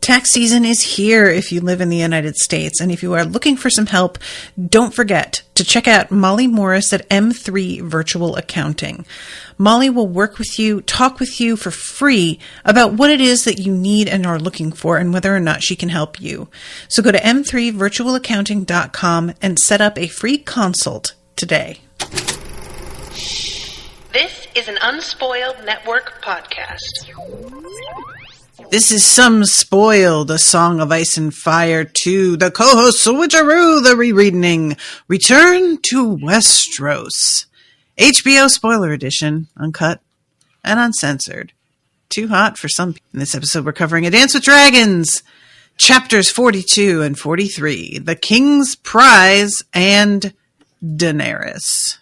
Tax season is here if you live in the United States, and if you are looking for some help, don't forget to check out Molly Morris at M3 Virtual Accounting. Molly will work with you, talk with you for free about what it is that you need and are looking for and whether or not she can help you. So go to m3virtualaccounting.com and set up a free consult today. This is an Unspoiled Network podcast. This is Some Spoiled, A Song of Ice and Fire 2, the co-host Switcheroo, the rereading, Return to Westeros. HBO spoiler edition, uncut and uncensored. Too hot for some people. In this episode, we're covering A Dance with Dragons, chapters 42 and 43, The King's Prize, and Daenerys.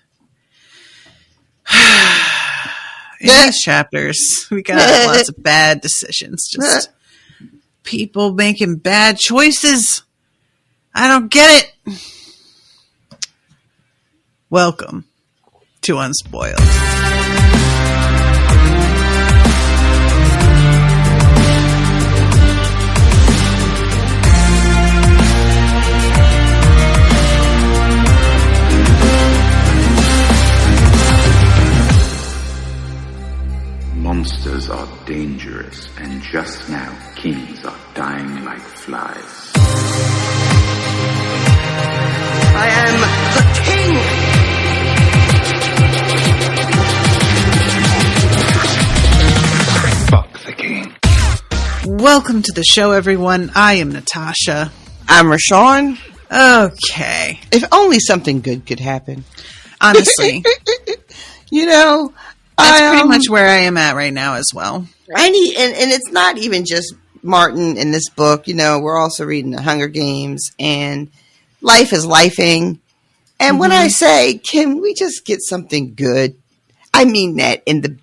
In these chapters, we got lots of bad decisions. Just people making bad choices. I don't get it. Welcome to Unspoiled. Monsters are dangerous, and just now kings are dying like flies. I am the king! Fuck the king. Welcome to the show, everyone. I am Natasha. I'm Rashawn. Okay. If only something good could happen. Honestly. That's pretty much where I am at right now as well. I need, and it's not even just Martin in this book. We're also reading The Hunger Games, and life is lifing. And when I say, can we just get something good? I mean that in the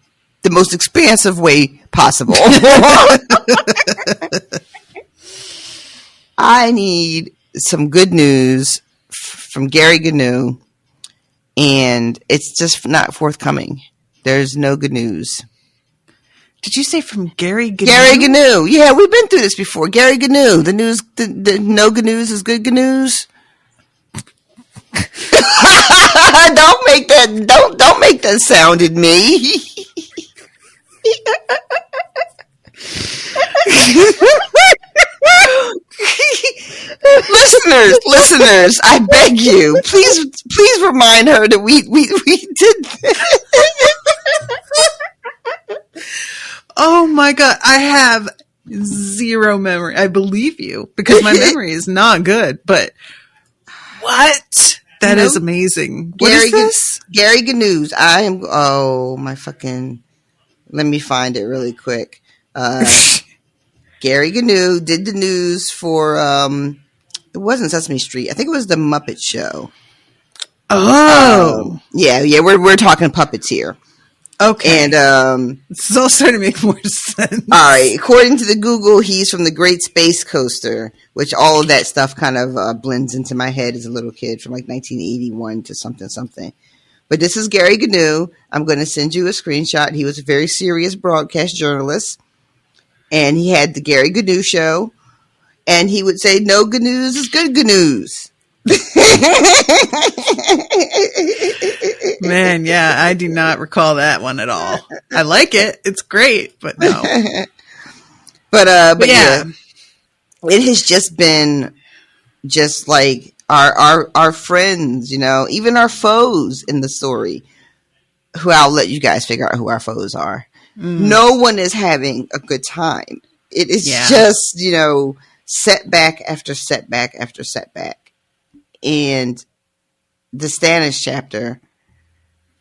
most expansive way possible. I need some good news from Gary Gnu, and it's just not forthcoming. There's no good news. Did you say from Gary Gnu? Gary Gnu. Yeah, we've been through this before. Gary Gnu. The news, the no good news is good news. Don't make that sound at me. Listeners, I beg you, please remind her that we did this. Oh my God, I have zero memory. I believe you because my memory is not good, but what? That is amazing. What is this? Gary Gnu. I am, let me find it really quick. Gary Gnu did the news for, it wasn't Sesame Street. I think it was The Muppet Show. Oh. Yeah, we're talking puppets here. Okay. And this is all starting to make more sense. All right. According to the Google, he's from the Great Space Coaster, which all of that stuff kind of blends into my head as a little kid from like 1981 to something. But this is Gary Gnu. I'm going to send you a screenshot. He was a very serious broadcast journalist, and he had the Gary Gnu show, and he would say, "No good news is good news." Man, yeah, I do not recall that one at all. I like it; it's great, but no. but yeah, it has just been just like our friends, even our foes in the story. Who I'll let you guys figure out who our foes are. No one is having a good time. It is just setback after setback after setback. And the Stannis chapter,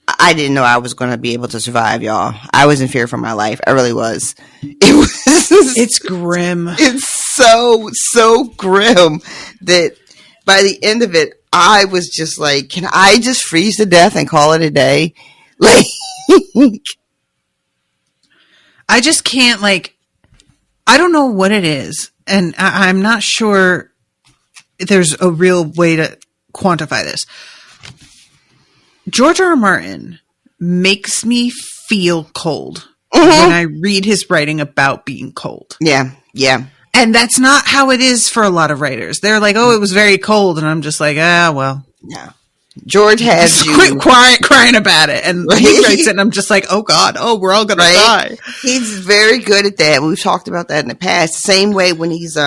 I didn't know I was going to be able to survive, y'all. I was in fear for my life. I really was. It's grim. It's so grim that by the end of it, I was just like, can I just freeze to death and call it a day? Like, I just can't, I don't know what it is. And I'm not sure there's a real way to quantify this. George R. R. Martin makes me feel cold when I read his writing about being cold. Yeah. And that's not how it is for a lot of writers. They're like, oh, it was very cold. And I'm just like, well. Yeah. George has just quit crying about it. And he writes it and I'm just like, oh God, we're all going to die. He's very good at that. We've talked about that in the past. Same way when he's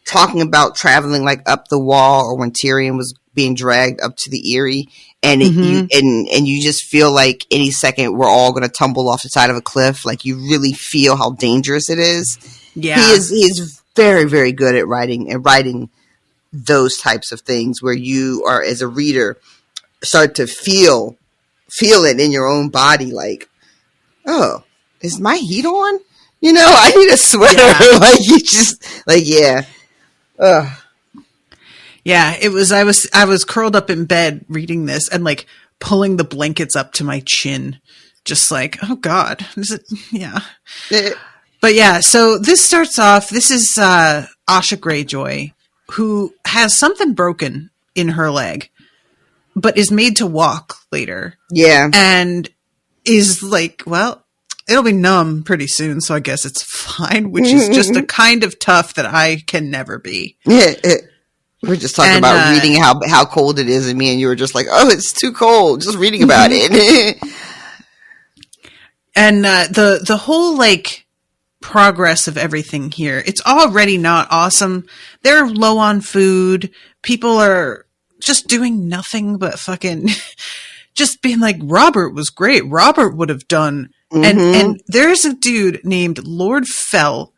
talking about traveling like up the wall, or when Tyrion was being dragged up to the Eyrie, and you just feel like any second we're all going to tumble off the side of a cliff. Like, you really feel how dangerous it is. Yeah. He is very, very good at writing those types of things where you are, as a reader, start to feel it in your own body. Like, oh, is my heat on? You know, I need a sweater. Yeah. Like, you just like, yeah. Ugh. Yeah, it was, I was curled up in bed reading this and like pulling the blankets up to my chin. Just like, oh God, is it? Yeah. But yeah, so this starts off, this is Asha Greyjoy, who has something broken in her leg, but is made to walk later. Yeah. And is like, well, it'll be numb pretty soon, so I guess it's fine, which is just a kind of tough that I can never be. Yeah. We're just talking about reading how cold it is, and me and you were just like, oh, it's too cold, just reading about it. And the whole like progress of everything here, it's already not awesome. They're low on food. People are just doing nothing but fucking just being like, Robert was great. Robert would have done. And there's a dude named Lord Fell.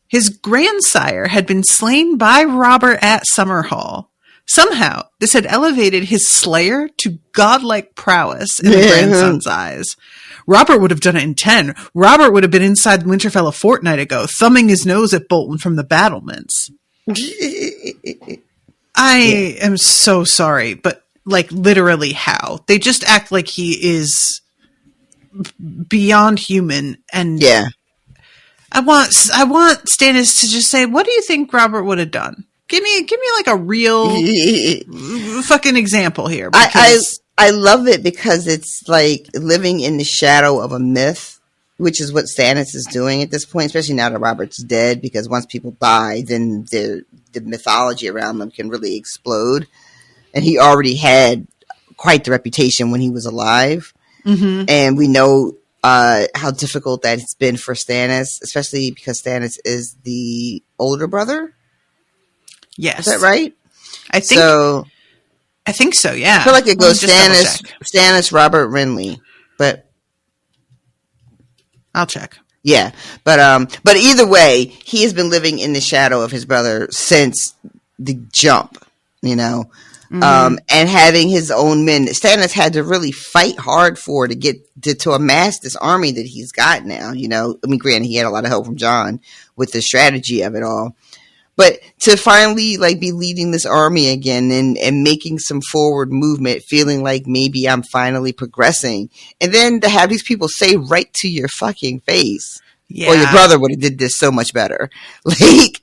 His grandsire had been slain by Robert at Summerhall. Somehow, this had elevated his slayer to godlike prowess in the grandson's eyes. Robert would have done it in 10. Robert would have been inside Winterfell a fortnight ago, thumbing his nose at Bolton from the battlements. I am so sorry, but like literally how? They just act like he is beyond human, and yeah. I want Stannis to just say, what do you think Robert would have done? Give me like a real fucking example here. I love it because it's like living in the shadow of a myth, which is what Stannis is doing at this point, especially now that Robert's dead, because once people die, then the mythology around them can really explode. And he already had quite the reputation when he was alive. Mm-hmm. And we know how difficult that it's been for Stannis, especially because Stannis is the older brother. Yes. Is that right? I think so, yeah. I feel like it goes Stannis, Robert, Renly, but I'll check. Yeah. But either way, he has been living in the shadow of his brother since the jump, you know. Mm-hmm. And having his own men, Stannis had to really fight hard to get to amass this army that he's got now. You know, I mean, granted, he had a lot of help from Jon with the strategy of it all, but to finally like be leading this army again and making some forward movement, feeling like maybe I'm finally progressing, and then to have these people say right to your fucking face, "Well, your brother would have did this so much better," like,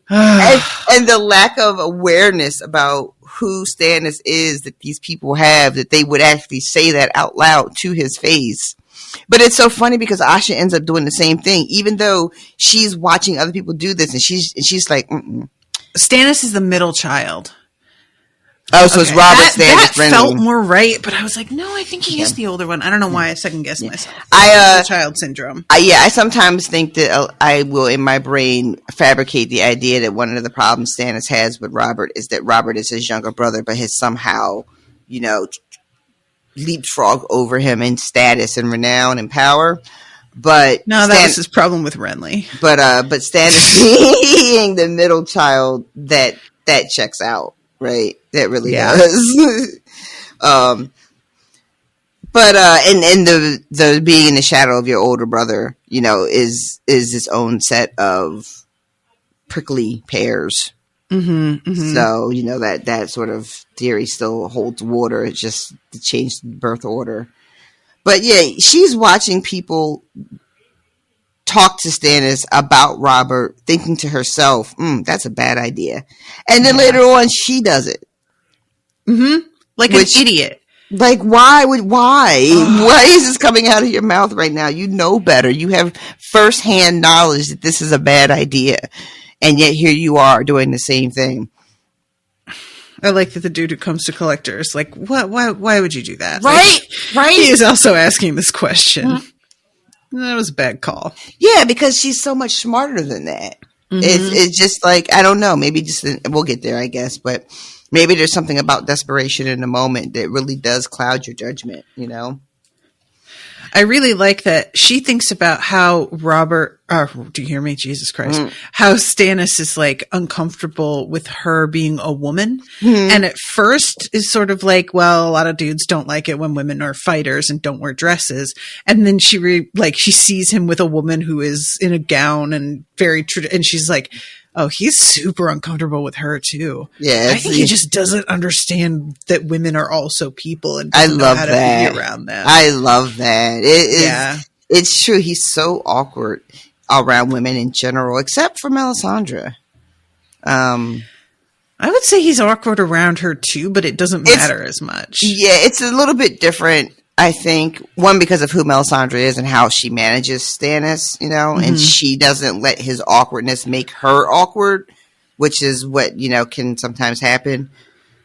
and the lack of awareness about who Stannis is that these people have, that they would actually say that out loud to his face. But it's so funny because Asha ends up doing the same thing, even though she's watching other people do this, and she's like, mm-mm. Stannis is the middle child. Oh, so it's Robert Stannis. That felt more right, but I was like, no, I think he is the older one. I don't know why I second guessed myself. The child syndrome. I sometimes think that I will, in my brain, fabricate the idea that one of the problems Stannis has with Robert is that Robert is his younger brother, but has somehow, you know, leapfrog over him in status and renown and power. But no, that was his problem with Renly. But Stannis being the middle child, that checks out. Right, that really does. But the being in the shadow of your older brother, you know, is its own set of prickly pears. Mm-hmm, mm-hmm. So you know that sort of theory still holds water. It's just the changed birth order. But yeah, she's watching people talk to Stannis about Robert, thinking to herself, that's a bad idea. And then later on, she does it. Mm-hmm. Like an idiot. Like, why? Why is this coming out of your mouth right now? You know better. You have firsthand knowledge that this is a bad idea. And yet here you are doing the same thing. I like that the dude who comes to collectors, like, what? Why would you do that? Right? Like, Right? He is also asking this question. That was a bad call. Yeah, because she's so much smarter than that. It's just like, I don't know. Maybe just, we'll get there, I guess. But maybe there's something about desperation in the moment that really does cloud your judgment, you know? I really like that she thinks about how do you hear me? Jesus Christ. How Stannis is like uncomfortable with her being a woman. And at first is sort of like, well, a lot of dudes don't like it when women are fighters and don't wear dresses. And then she sees him with a woman who is in a gown and and she's like, oh, he's super uncomfortable with her too. Yeah, I think he just doesn't understand that women are also people and doesn't know how to be around them. I love that. It's true. He's so awkward around women in general, except for Melisandre. I would say he's awkward around her too, but it doesn't matter as much. Yeah, it's a little bit different. I think, one, because of who Melisandre is and how she manages Stannis, you know, and she doesn't let his awkwardness make her awkward, which is what, you know, can sometimes happen.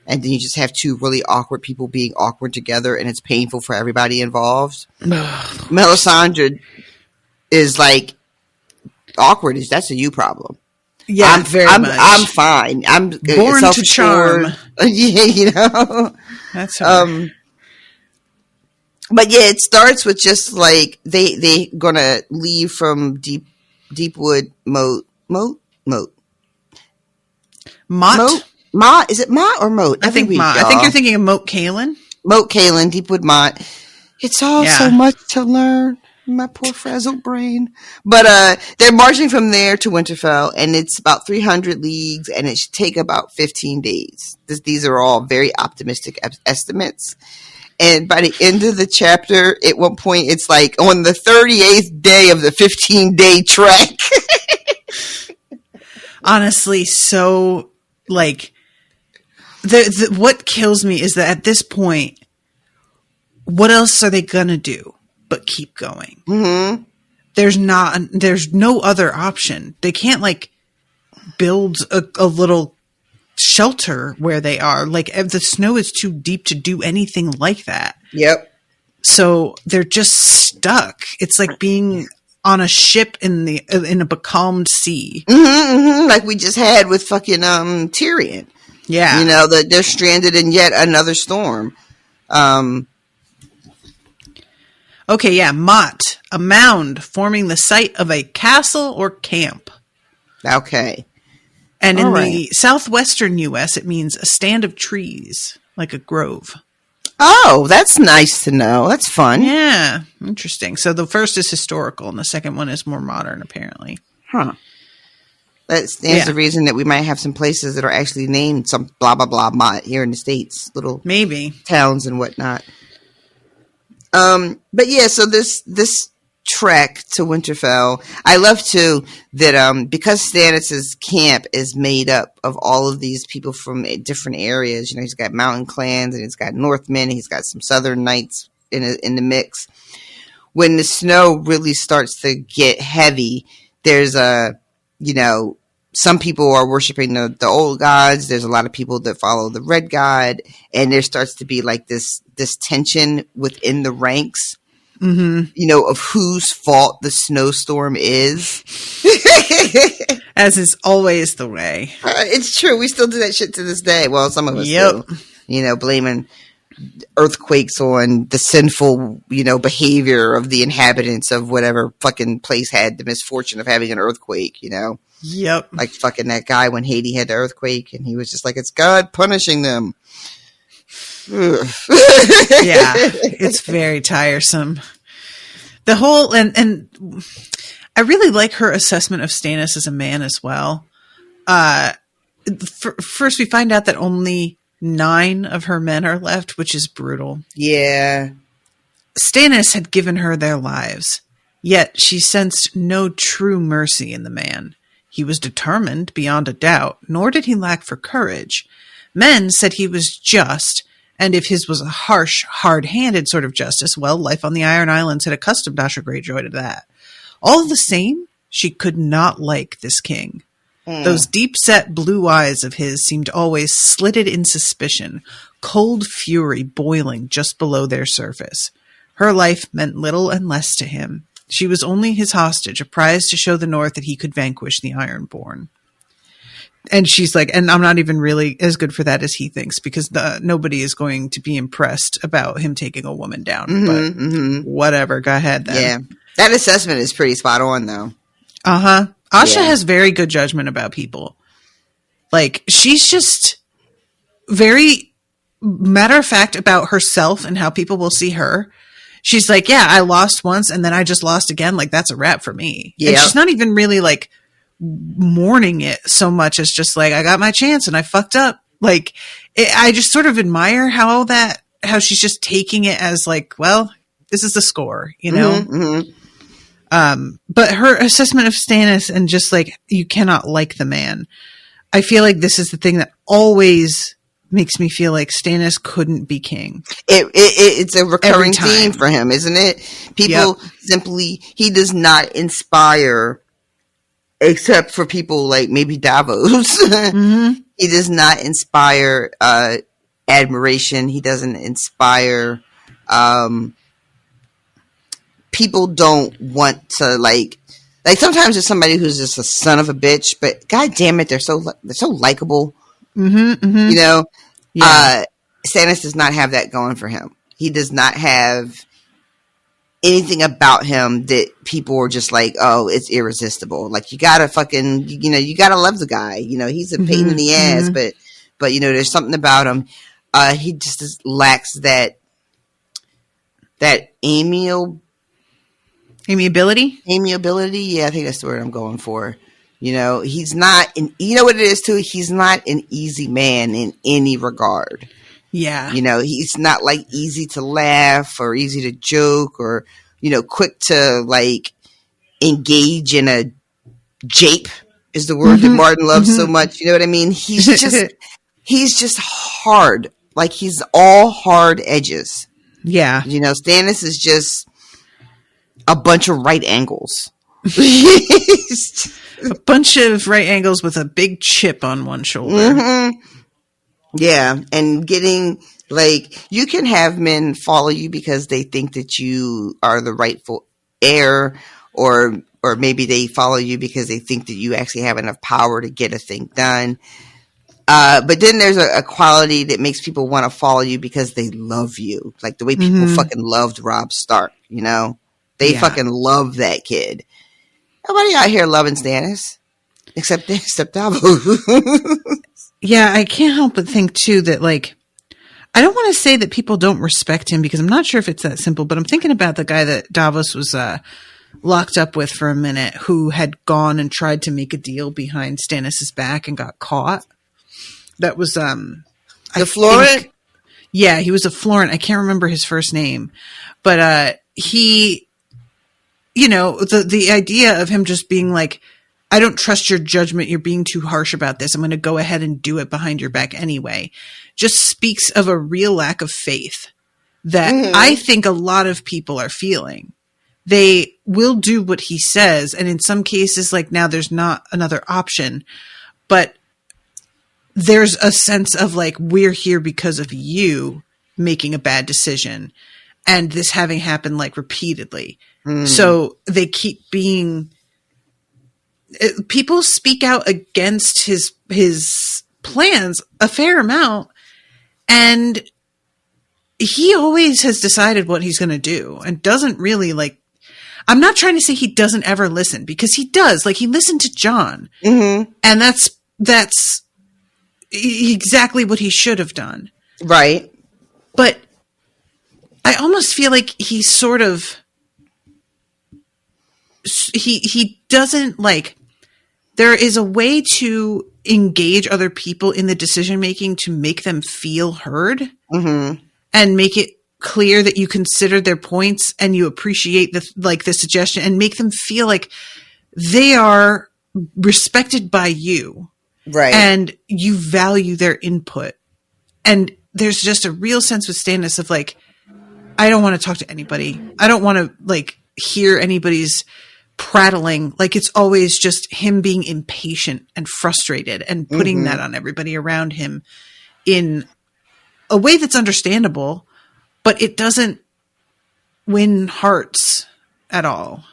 And then you just have two really awkward people being awkward together, and it's painful for everybody involved. Melisandre is like, awkward that's a you problem. Yeah, I'm fine. I'm born to charm. Yeah, you know, that's her. But yeah, it starts with just like they gonna leave from Deepwood Moat. Mott? Is it Mott or Moat? I think Mott. I think you're thinking of Moat Cailin. Moat Cailin, Deepwood Mott. It's all so much to learn. My poor frazzled brain. But they're marching from there to Winterfell, and it's about 300 leagues, and it should take about 15 days. These are all very optimistic estimates. And by the end of the chapter, at one point, it's like on the 38th day of the 15-day trek. Honestly, so like what kills me is that at this point, what else are they gonna do but keep going? Mm-hmm. There's no other option. They can't like build a little shelter where they are. Like, the snow is too deep to do anything like that. Yep. So they're just stuck. It's like being on a ship in a becalmed sea. Like we just had with fucking Tyrion. Yeah. You know, they're stranded in yet another storm. Okay, yeah. Mott, a mound forming the site of a castle or camp. Okay. And in the southwestern U.S., it means a stand of trees, like a grove. Oh, that's nice to know. That's fun. Yeah, interesting. So the first is historical, and the second one is more modern, apparently. Huh. That stands to reason that we might have some places that are actually named some blah, blah, blah, blah here in the States. Little maybe towns and whatnot. But yeah, so this trek to Winterfell. I love too that because Stannis's camp is made up of all of these people from different areas. You know, he's got mountain clans and he's got Northmen. And he's got some Southern Knights in the mix. When the snow really starts to get heavy, there's some people are worshiping the old gods. There's a lot of people that follow the red god, and there starts to be like this tension within the ranks. Mm-hmm. You know, of whose fault the snowstorm is. As is always the way. It's true. We still do that shit to this day. Well, some of us do. You know, blaming earthquakes on the sinful, you know, behavior of the inhabitants of whatever fucking place had the misfortune of having an earthquake, you know? Yep. Like fucking that guy when Haiti had the earthquake, and he was just like, it's God punishing them. Yeah, it's very tiresome. The whole and I really like her assessment of Stannis as a man as well. First, we find out that only 9 of her men are left, which is brutal. Yeah, Stannis had given her their lives, yet she sensed no true mercy in the man. He was determined beyond a doubt, nor did he lack for courage. Men said he was just, And if his was a harsh, hard-handed sort of justice, well, life on the Iron Islands had accustomed Asha Greyjoy to that. All the same, she could not like this king. Those deep-set blue eyes of his seemed always slitted in suspicion, cold fury boiling just below their surface. Her life meant little and less to him. She was only his hostage, a prize to show the North that he could vanquish the Ironborn. And she's like, and I'm not even really as good for that as he thinks, because nobody is going to be impressed about him taking a woman down. Whatever, go ahead then. Yeah, that assessment is pretty spot on, though. Asha has very good judgment about people. Like, she's just very matter of fact about herself and how people will see her. She's like, yeah, I lost once and then I just lost again. Like, that's a wrap for me. Yeah. And she's not even really like mourning it so much as just like, I got my chance and I fucked up. Like, I just sort of admire how she's just taking it as like, well, this is the score, you know? But her assessment of Stannis and just like, you cannot like the man. I feel like this is the thing that always makes me feel like Stannis couldn't be king. It's a recurring theme for him, isn't it? People simply, he does not inspire, except for people like maybe Davos. He does not inspire admiration. He doesn't inspire, people don't want to like sometimes there's somebody who's just a son of a bitch, but god damn it, they're so likable. You know, Stannis does not have that going for him. He does not have anything about him that people are just like, oh, it's irresistible. Like, you gotta fucking, you know, you gotta love the guy. You know, he's a pain in the ass, but you know, there's something about him. He just lacks that amiability. Yeah, I think that's the word I'm going for. You know, he's not you know what it is too? He's not an easy man in any regard. Yeah. You know, he's not like easy to laugh or easy to joke or, you know, quick to like engage in a jape is the word that Martin loves so much. You know what I mean? He's just hard. Like, he's all hard edges. Yeah. You know, Stannis is just a bunch of right angles. A bunch of right angles with a big chip on one shoulder. Yeah, and getting like, you can have men follow you because they think that you are the rightful heir, or maybe they follow you because they think that you actually have enough power to get a thing done. But then there's a quality that makes people want to follow you because they love you, like the way people fucking loved Robb Stark. You know, they fucking love that kid. Nobody out here loving Stannis except Davos. Yeah, I can't help but think too that, like, I don't want to say that people don't respect him, because I'm not sure if it's that simple, but I'm thinking about the guy that Davos was locked up with for a minute, who had gone and tried to make a deal behind Stannis' back and got caught. That was the Florent? Yeah, he was a Florent. I can't remember his first name, but he, you know, the idea of him just being like, I don't trust your judgment. You're being too harsh about this. I'm going to go ahead and do it behind your back anyway. Just speaks of a real lack of faith that I think a lot of people are feeling. They will do what he says. And in some cases, like, now there's not another option, but there's a sense of like, we're here because of you making a bad decision. And this having happened like repeatedly. So they keep being, people speak out against his plans a fair amount, and he always has decided what he's going to do and doesn't really like, I'm not trying to say he doesn't ever listen, because he does. Like, he listened to Jon, and that's exactly what he should have done. Right. But I almost feel like he sort of, he doesn't like, there is a way to engage other people in the decision making to make them feel heard and make it clear that you consider their points and you appreciate the suggestion, and make them feel like they are respected by you. Right. And you value their input. And there's just a real sense with Stannis of like, I don't want to talk to anybody. I don't want to like hear anybody's prattling. Like it's always just him being impatient and frustrated and putting that on everybody around him in a way that's understandable, but it doesn't win hearts at all.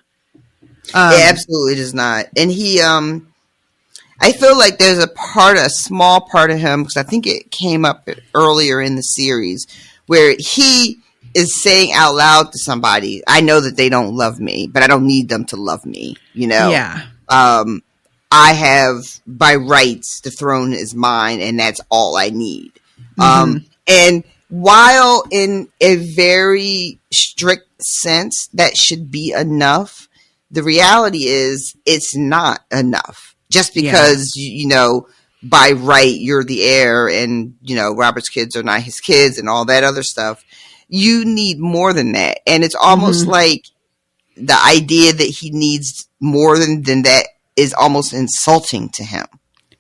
It absolutely does not. And he, I feel like there's a small part of him, because I think it came up earlier in the series, where he is saying out loud to somebody, I know that they don't love me, but I don't need them to love me, you know? Yeah. I have, by rights, the throne is mine, and that's all I need. And while in a very strict sense, that should be enough, the reality is it's not enough. Just because, you know, by right, you're the heir, and, you know, Robert's kids are not his kids and all that other stuff. You need more than that. And it's almost like the idea that he needs more than that is almost insulting to him.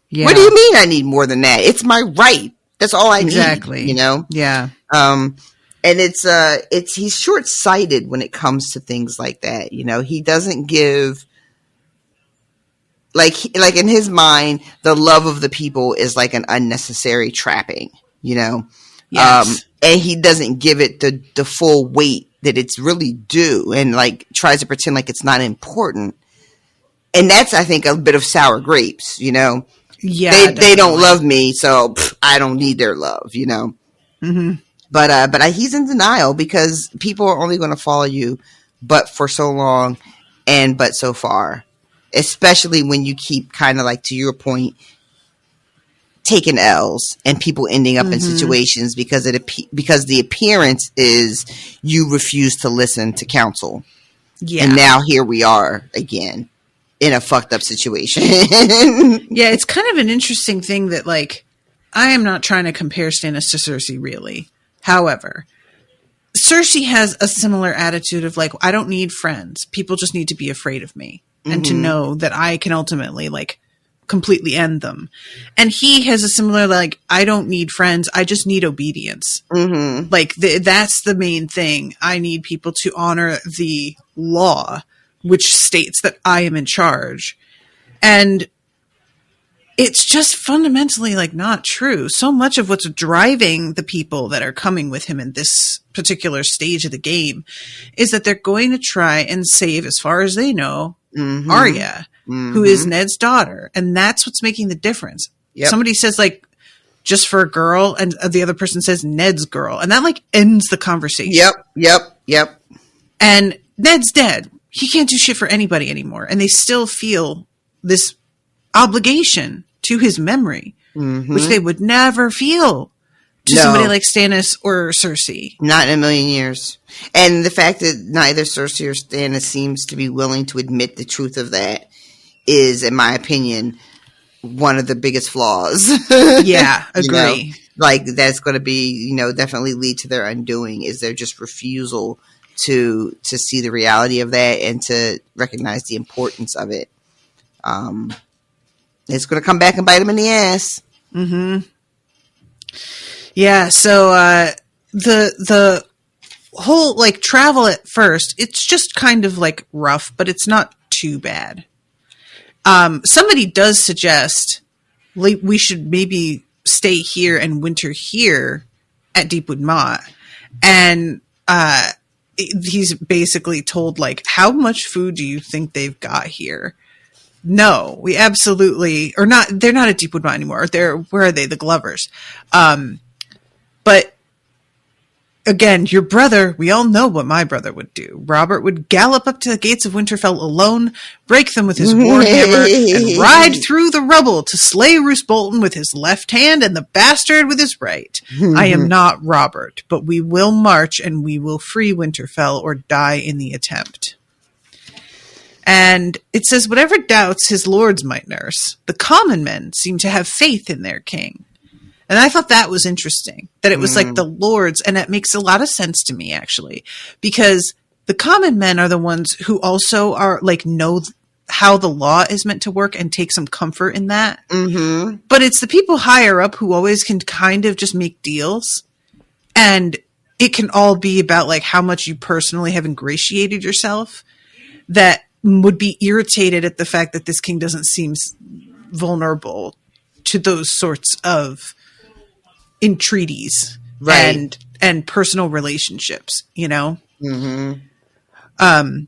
Yeah. What do you mean I need more than that? It's my right. That's all I need, you know? Yeah. And he's short-sighted when it comes to things like that. You know, he doesn't give, like in his mind, the love of the people is like an unnecessary trapping, you know? Yes. And he doesn't give it the full weight that it's really due, and like tries to pretend like it's not important. And that's, I think, a bit of sour grapes, you know? Yeah. They don't love me, so I don't need their love, you know? But he's in denial because people are only going to follow you but for so long and but so far, especially when you keep kind of like, to your point, taking L's and people ending up in situations because the appearance is you refuse to listen to counsel. Yeah. And now here we are again in a fucked up situation. Yeah, it's kind of an interesting thing that, like, I am not trying to compare Stannis to Cersei, really. However, Cersei has a similar attitude of, like, I don't need friends. People just need to be afraid of me and to know that I can ultimately, like, completely end them. And he has a similar, like, I don't need friends. I just need obedience. Like, that's the main thing. I need people to honor the law, which states that I am in charge. And it's just fundamentally, like, not true. So much of what's driving the people that are coming with him in this particular stage of the game is that they're going to try and save, as far as they know, Arya, who is Ned's daughter. And that's what's making the difference. Yep. Somebody says, like, just for a girl, and the other person says Ned's girl. And that, like, ends the conversation. Yep. And Ned's dead. He can't do shit for anybody anymore. And they still feel this obligation to his memory, which they would never feel to somebody like Stannis or Cersei. Not in a million years. And the fact that neither Cersei or Stannis seems to be willing to admit the truth of that is, in my opinion, one of the biggest flaws. Yeah, agree. You know, like, that's going to be, you know, definitely lead to their undoing, is their just refusal to see the reality of that and to recognize the importance of it. It's going to come back and bite them in the ass. Yeah. So, the whole, like, travel at first, it's just kind of, like, rough, but it's not too bad. Somebody does suggest, like, we should maybe stay here and winter here at Deepwood Motte. And, he's basically told, like, how much food do you think they've got here? No, we absolutely, or not. They're not at Deepwood Motte anymore. Where are they? The Glovers. But again, your brother, we all know what my brother would do. Robert would gallop up to the gates of Winterfell alone, break them with his warhammer, and ride through the rubble to slay Roose Bolton with his left hand and the bastard with his right. I am not Robert, but we will march and we will free Winterfell or die in the attempt. And it says, whatever doubts his lords might nurse, the common men seem to have faith in their king. And I thought that was interesting, that it was like the lords, and that makes a lot of sense to me, actually, because the common men are the ones who also are, like, know how the law is meant to work and take some comfort in that. But it's the people higher up who always can kind of just make deals And it can all be about like how much you personally have ingratiated yourself that would be irritated at the fact that this king doesn't seem vulnerable to those sorts of entreaties and personal relationships, you know? Mm-hmm.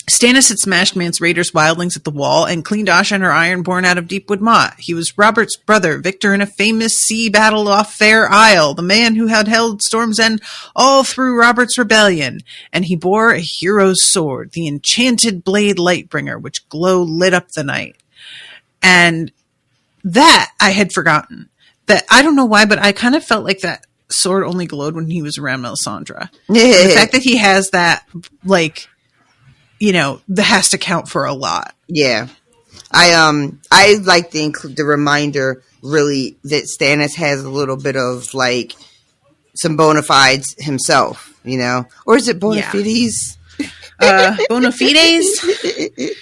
Stannis had smashed Mance Raider's wildlings at the wall and cleaned Asha and her Ironborn out of Deepwood Motte. He was Robert's brother, victor in a famous sea battle off Fair Isle, the man who had held Storm's End all through Robert's rebellion, and he bore a hero's sword, the enchanted blade Lightbringer, which lit up the night. And that I had forgotten. That I don't know why, but I kind of felt like that sword only glowed when he was around Melisandre. The fact that he has that, like, you know, that has to count for a lot. Yeah. I like the reminder really that Stannis has a little bit of like some bona fides himself, you know, or is it bona fides? Bona fides?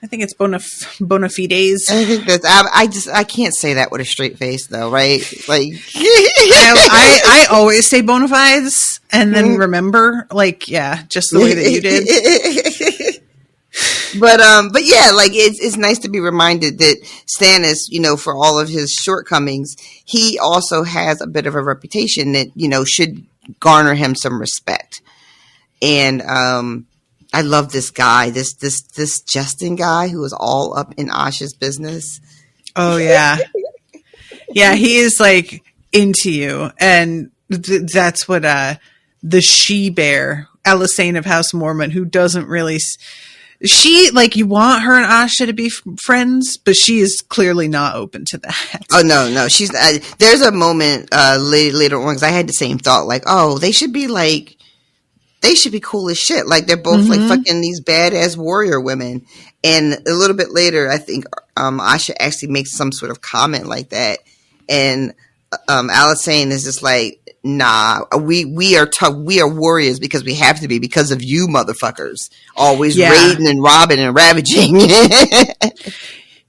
I think it's bona fides. I think that's, I can't say that with a straight face though, right? Like, I always say bona fides and then remember, like, yeah, just the way that you did. But yeah, like it's nice to be reminded that Stannis, you know, for all of his shortcomings, he also has a bit of a reputation that, you know, should garner him some respect. And, I love this guy, this Justin guy who is all up in Asha's business. Oh yeah. Yeah, he is like into you. And that's what, the she-bear, Alysanne of House Mormont, who doesn't really, she, like, you want her and Asha to be friends, but she is clearly not open to that. Oh no, she's, there's a moment, later on, because I had the same thought, like, oh, they should be cool as shit. Like they're both like fucking these badass warrior women. And a little bit later, I think Asha actually makes some sort of comment like that. And Alysanne is just like, nah, we are warriors because we have to be because of you motherfuckers. Always raiding and robbing and ravaging.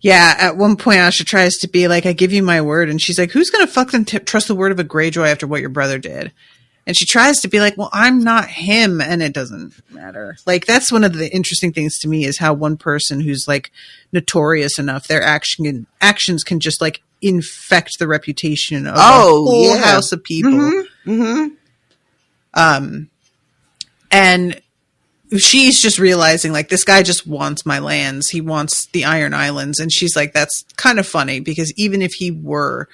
Yeah, at one point Asha tries to be like, I give you my word. And she's like, who's going to fucking trust the word of a Greyjoy after what your brother did? And she tries to be like, well, I'm not him. And it doesn't matter. Like, that's one of the interesting things to me is how one person who's like notorious enough, their actions can just like infect the reputation of a whole house of people. And she's just realizing like, this guy just wants my lands. He wants the Iron Islands. And she's like, that's kind of funny because even if he were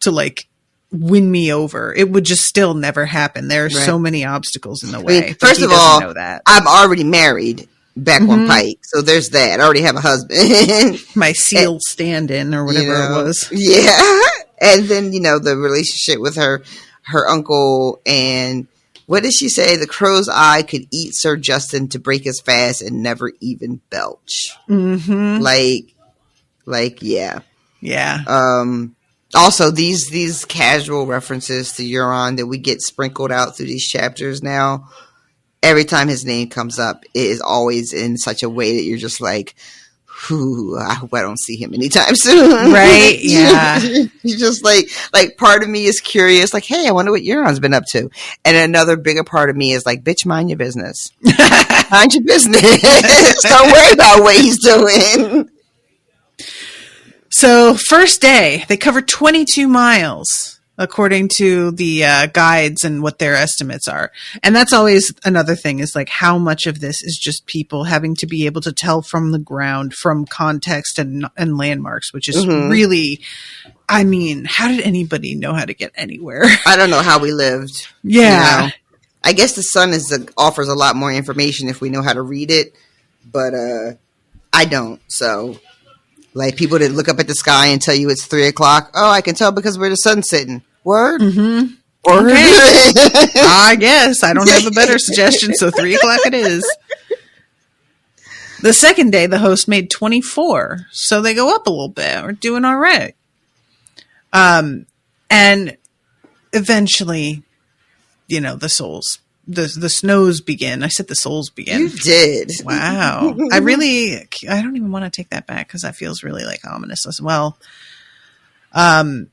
to like, win me over, it would just still never happen. There are so many obstacles in the way. I mean, first of all, I'm already married back on Pike, so there's that. I already have a husband. My seal stand-in or whatever it was. Yeah. And then, you know, the relationship with her uncle, and what did she say? The crow's eye could eat Sir Justin to break his fast and never even belch. Like, yeah. Yeah. Also, these casual references to Euron that we get sprinkled out through these chapters now, every time his name comes up, it is always in such a way that you're just like, I hope I don't see him anytime soon. Right, yeah. You're just like part of me is curious, like, hey, I wonder what Euron's been up to. And another bigger part of me is like, bitch, mind your business. Mind your business. Don't worry about what he's doing. So first day, they covered 22 miles, according to the guides and what their estimates are. And that's always another thing is like how much of this is just people having to be able to tell from the ground, from context and landmarks, which is really, I mean, how did anybody know how to get anywhere? I don't know how we lived. Yeah. You know? I guess the sun offers a lot more information if we know how to read it, but I don't, so... Like people that look up at the sky and tell you it's 3:00. Oh, I can tell because where the sun's sitting. Word? Okay. I guess. I don't have a better suggestion, so 3:00 it is. The second day, the host made 24. So they go up a little bit. We're doing all right. And eventually, you know, the snows begin. I said the souls begin. You did. Wow. I don't even want to take that back because that feels really like ominous as well. But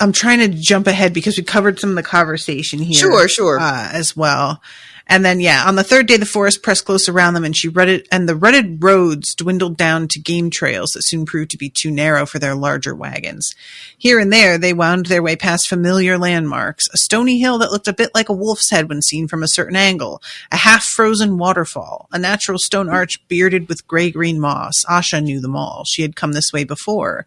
I'm trying to jump ahead because we covered some of the conversation here. Sure. As well. And then, on the third day, the forest pressed close around them, and the rutted roads dwindled down to game trails that soon proved to be too narrow for their larger wagons. Here and there, they wound their way past familiar landmarks, a stony hill that looked a bit like a wolf's head when seen from a certain angle, a half-frozen waterfall, a natural stone arch bearded with gray-green moss. Asha knew them all. She had come this way before.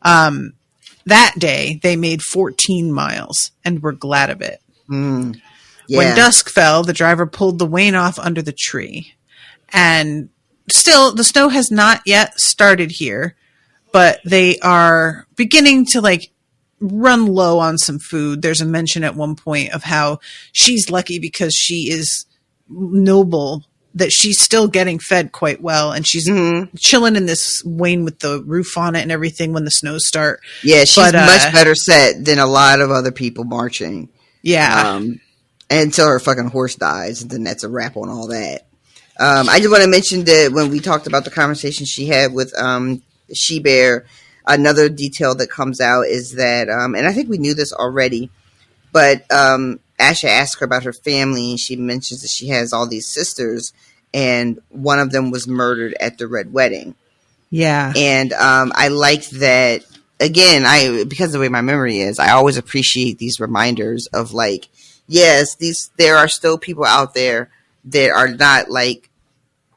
That day, they made 14 miles, and were glad of it. Yeah. When dusk fell, the driver pulled the wain off under the tree. And still, the snow has not yet started here, but they are beginning to run low on some food. There's a mention at one point of how she's lucky because she is noble, that she's still getting fed quite well, and she's chilling in this wain with the roof on it and everything when the snows start. Yeah, she's much better set than a lot of other people marching. Yeah. Until her fucking horse dies, and then that's a wrap on all that. I just want to mention that when we talked about the conversation she had with She-Bear, another detail that comes out is that, and I think we knew this already, but Asha asked her about her family, and she mentions that she has all these sisters, and one of them was murdered at the Red Wedding. Yeah. And I liked that, again, because of the way my memory is, I always appreciate these reminders of yes, there are still people out there that are not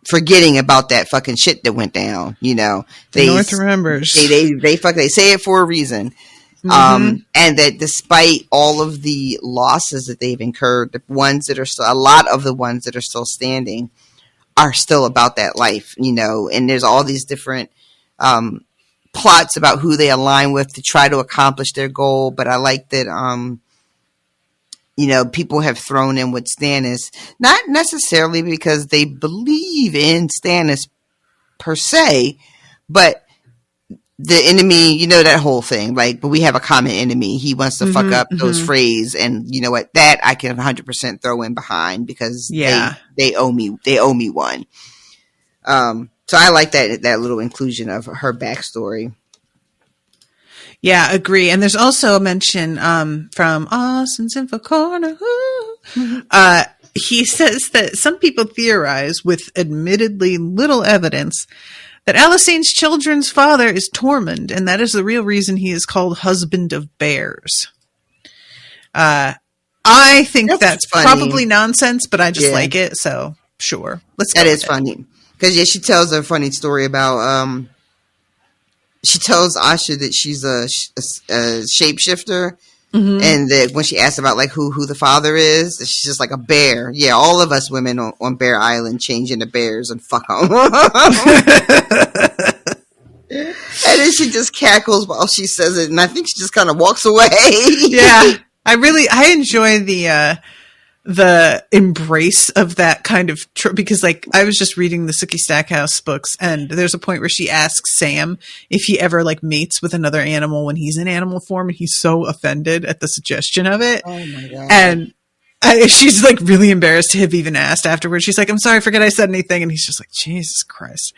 forgetting about that fucking shit that went down. The North remembers. They say it for a reason. And that despite all of the losses that they've incurred, a lot of the ones that are still standing are still about that life, and there's all these different plots about who they align with to try to accomplish their goal. But I like that, people have thrown in with Stannis, not necessarily because they believe in Stannis per se, but the enemy, that whole thing, but we have a common enemy. He wants to fuck up those Freys, and you know what? That I can 100% throw in behind because they owe me one. So I like that little inclusion of her backstory. Yeah, agree. And there's also a mention from Austin's Info Corner. He says that some people theorize, with admittedly little evidence, that Alisane's children's father is Tormund, and that is the real reason he is called Husband of Bears. I think that's probably nonsense, but I just like it, so sure. Let's go. That is funny. Because, she tells a funny story about... she tells Asha that she's a shapeshifter, and that when she asks about who the father is, she's just like a bear. Yeah, all of us women on Bear Island change into bears and fuck them. And then she just cackles while she says it, and I think she just kind of walks away. Yeah, I enjoy the embrace of that kind of because I was just reading the Sookie Stackhouse books, and there's a point where she asks Sam if he ever mates with another animal when he's in animal form, and he's so offended at the suggestion of it. Oh my God. And she's really embarrassed to have even asked afterwards. She's like, I'm sorry, forget I said anything. And he's just like, Jesus Christ.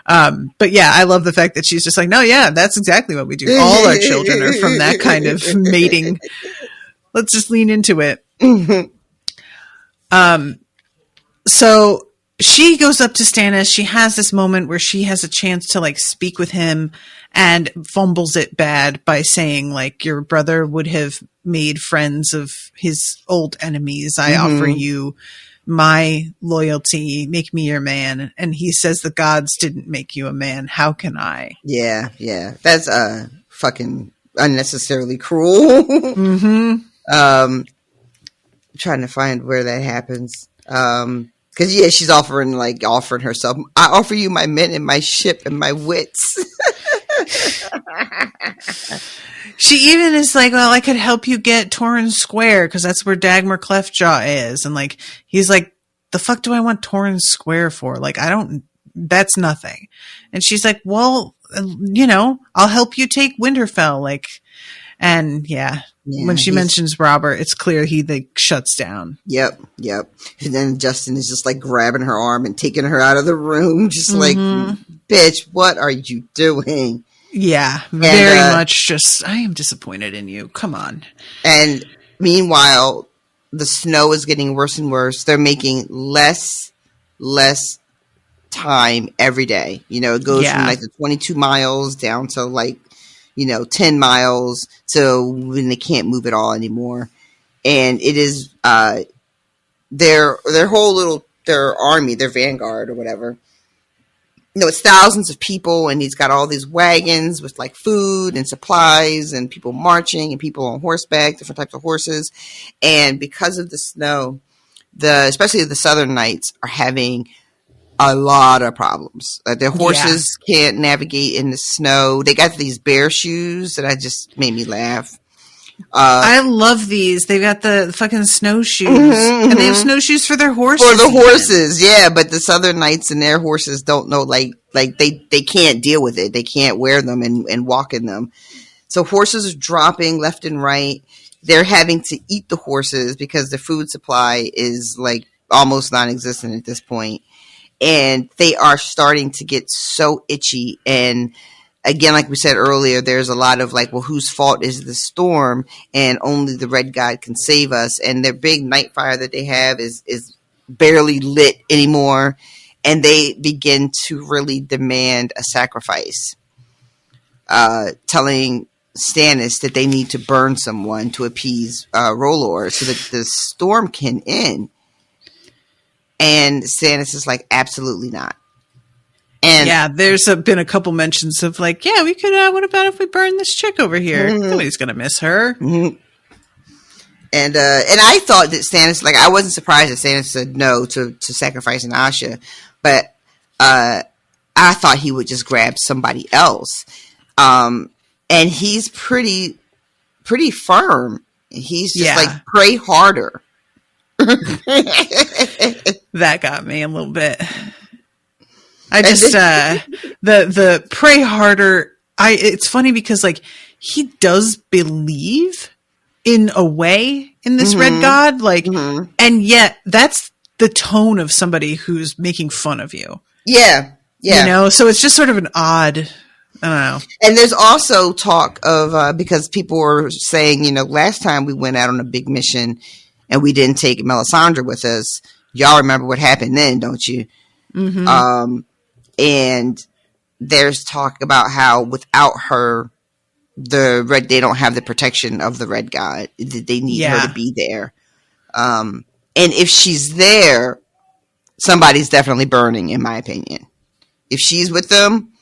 But yeah, I love the fact that she's just like, no, yeah, that's exactly what we do. All our children are from that kind of mating. Let's just lean into it. So she goes up to Stannis. She has this moment where she has a chance to speak with him, and fumbles it bad by saying your brother would have made friends of his old enemies. I offer you my loyalty. Make me your man. And he says the gods didn't make you a man. How can I? Yeah. That's fucking unnecessarily cruel. Trying to find where that happens. Because she's offering herself. I offer you my men and my ship and my wits. She even is like, well, I could help you get Torrhen Square because that's where Dagmar Cleftjaw is. And he's like, the fuck do I want Torrhen Square for? That's nothing. And she's like, well, I'll help you take Winterfell. And when she mentions Robert, it's clear he shuts down. Yep. And then Justin is just grabbing her arm and taking her out of the room. Just bitch, what are you doing? Yeah, very much just, I am disappointed in you. Come on. And meanwhile, the snow is getting worse and worse. They're making less time every day. You know, it goes from like the 22 miles down to like, 10 miles to when they can't move at all anymore. And it is their whole their army, their vanguard or whatever. It's thousands of people, and he's got all these wagons with like food and supplies and people marching and people on horseback, different types of horses. And because of the snow, especially the Southern Knights are having a lot of problems. Their horses can't navigate in the snow. They got these bear shoes that just made me laugh. I love these. They've got the fucking snowshoes, and they have snowshoes for their horses. For the horses, yeah. But the Southern Knights and their horses don't know, like they can't deal with it. They can't wear them and walk in them. So horses are dropping left and right. They're having to eat the horses because the food supply is like almost non-existent at this point. And they are starting to get so itchy. And again, like we said earlier, there's a lot of like, well, whose fault is the storm? And only the Red God can save us. And their big night fire that they have is barely lit anymore. And they begin to really demand a sacrifice, telling Stannis that they need to burn someone to appease R'hllor so that the storm can end. And Stannis is like, absolutely not. And there's been a couple mentions of like, we could, what about if we burn this chick over here? Nobody's going to miss her. Mm-hmm. And I thought that Stannis, like, I wasn't surprised that Stannis said no to sacrificing Asha, but I thought he would just grab somebody else. And he's pretty firm. He's just like, pray harder. That got me a little bit. I just the pray harder. It's funny because like he does believe in a way in this Red God, like, and yet that's the tone of somebody who's making fun of you. Yeah. So it's just sort of an odd. I don't know. And there's also talk of because people were saying, last time we went out on a big mission and we didn't take Melisandre with us. Y'all remember what happened then, don't you? Mm-hmm. And there's talk about how without her, they don't have the protection of the Red God. They need her to be there. And if she's there, somebody's definitely burning, in my opinion. If she's with them,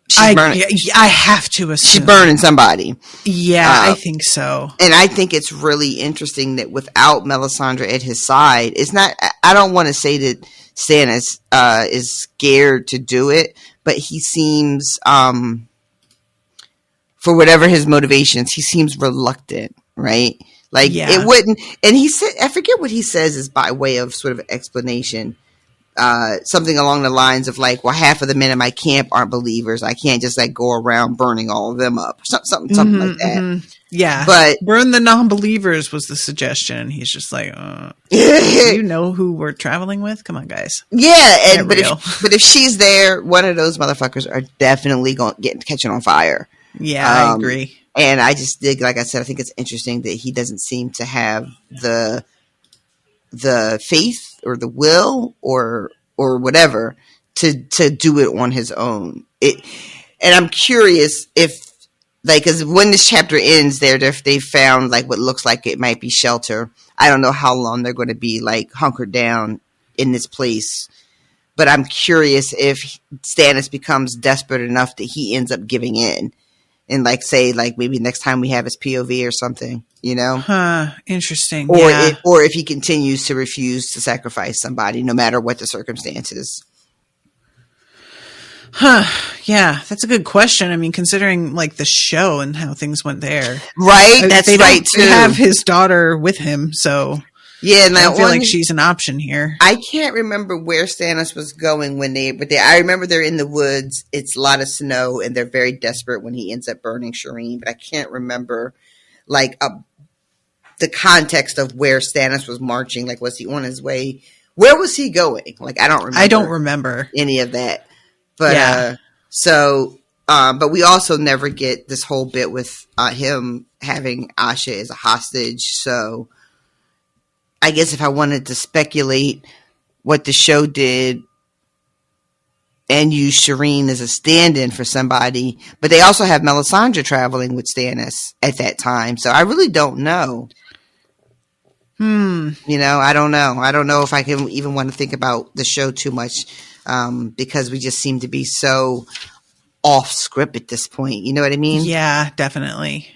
she's burning. I have to assume she's burning somebody. Yeah, I think so. And I think it's really interesting that without Melisandre at his side, it's not. I don't want to say that Stannis is scared to do it, but he seems, for whatever his motivations, he seems reluctant, right? Like it wouldn't. And he said, I forget what he says is by way of sort of explanation. Something along the lines of like, well, half of the men in my camp aren't believers. I can't just like go around burning all of them up. Something like that. Mm-hmm. Yeah. But burn the non-believers was the suggestion. He's just like, do you know who we're traveling with? Come on, guys. Yeah. But if she's there, one of those motherfuckers are definitely going to catching on fire. Yeah, I agree. And I just dig, like I said, I think it's interesting that he doesn't seem to have the faith or the will or whatever to do it on his own. And I'm curious if, like, because when this chapter ends, they found like what looks like it might be shelter. I don't know how long they're going to be like hunkered down in this place, but I'm curious if Stannis becomes desperate enough that he ends up giving in. And like say like maybe next time we have his POV or something, Interesting. Or if he continues to refuse to sacrifice somebody, no matter what the circumstances. Yeah, that's a good question. I mean, considering like the show and how things went there, right? That's right too. They have his daughter with him, so yeah. And I feel like she's an option here. I can't remember where Stannis was going I remember they're in the woods. It's a lot of snow, and they're very desperate when he ends up burning Shireen. But I can't remember like the context of where Stannis was marching. Like, was he on his way? Where was he going? Like, I don't remember. I don't remember any of that. But so But we also never get this whole bit with him having Asha as a hostage. So I guess if I wanted to speculate what the show did and use Shireen as a stand-in for somebody, but they also have Melisandre traveling with Stannis at that time. So I really don't know. You know, I don't know. I don't know if I can even want to think about the show too much because we just seem to be so off script at this point. You know what I mean? Yeah, definitely.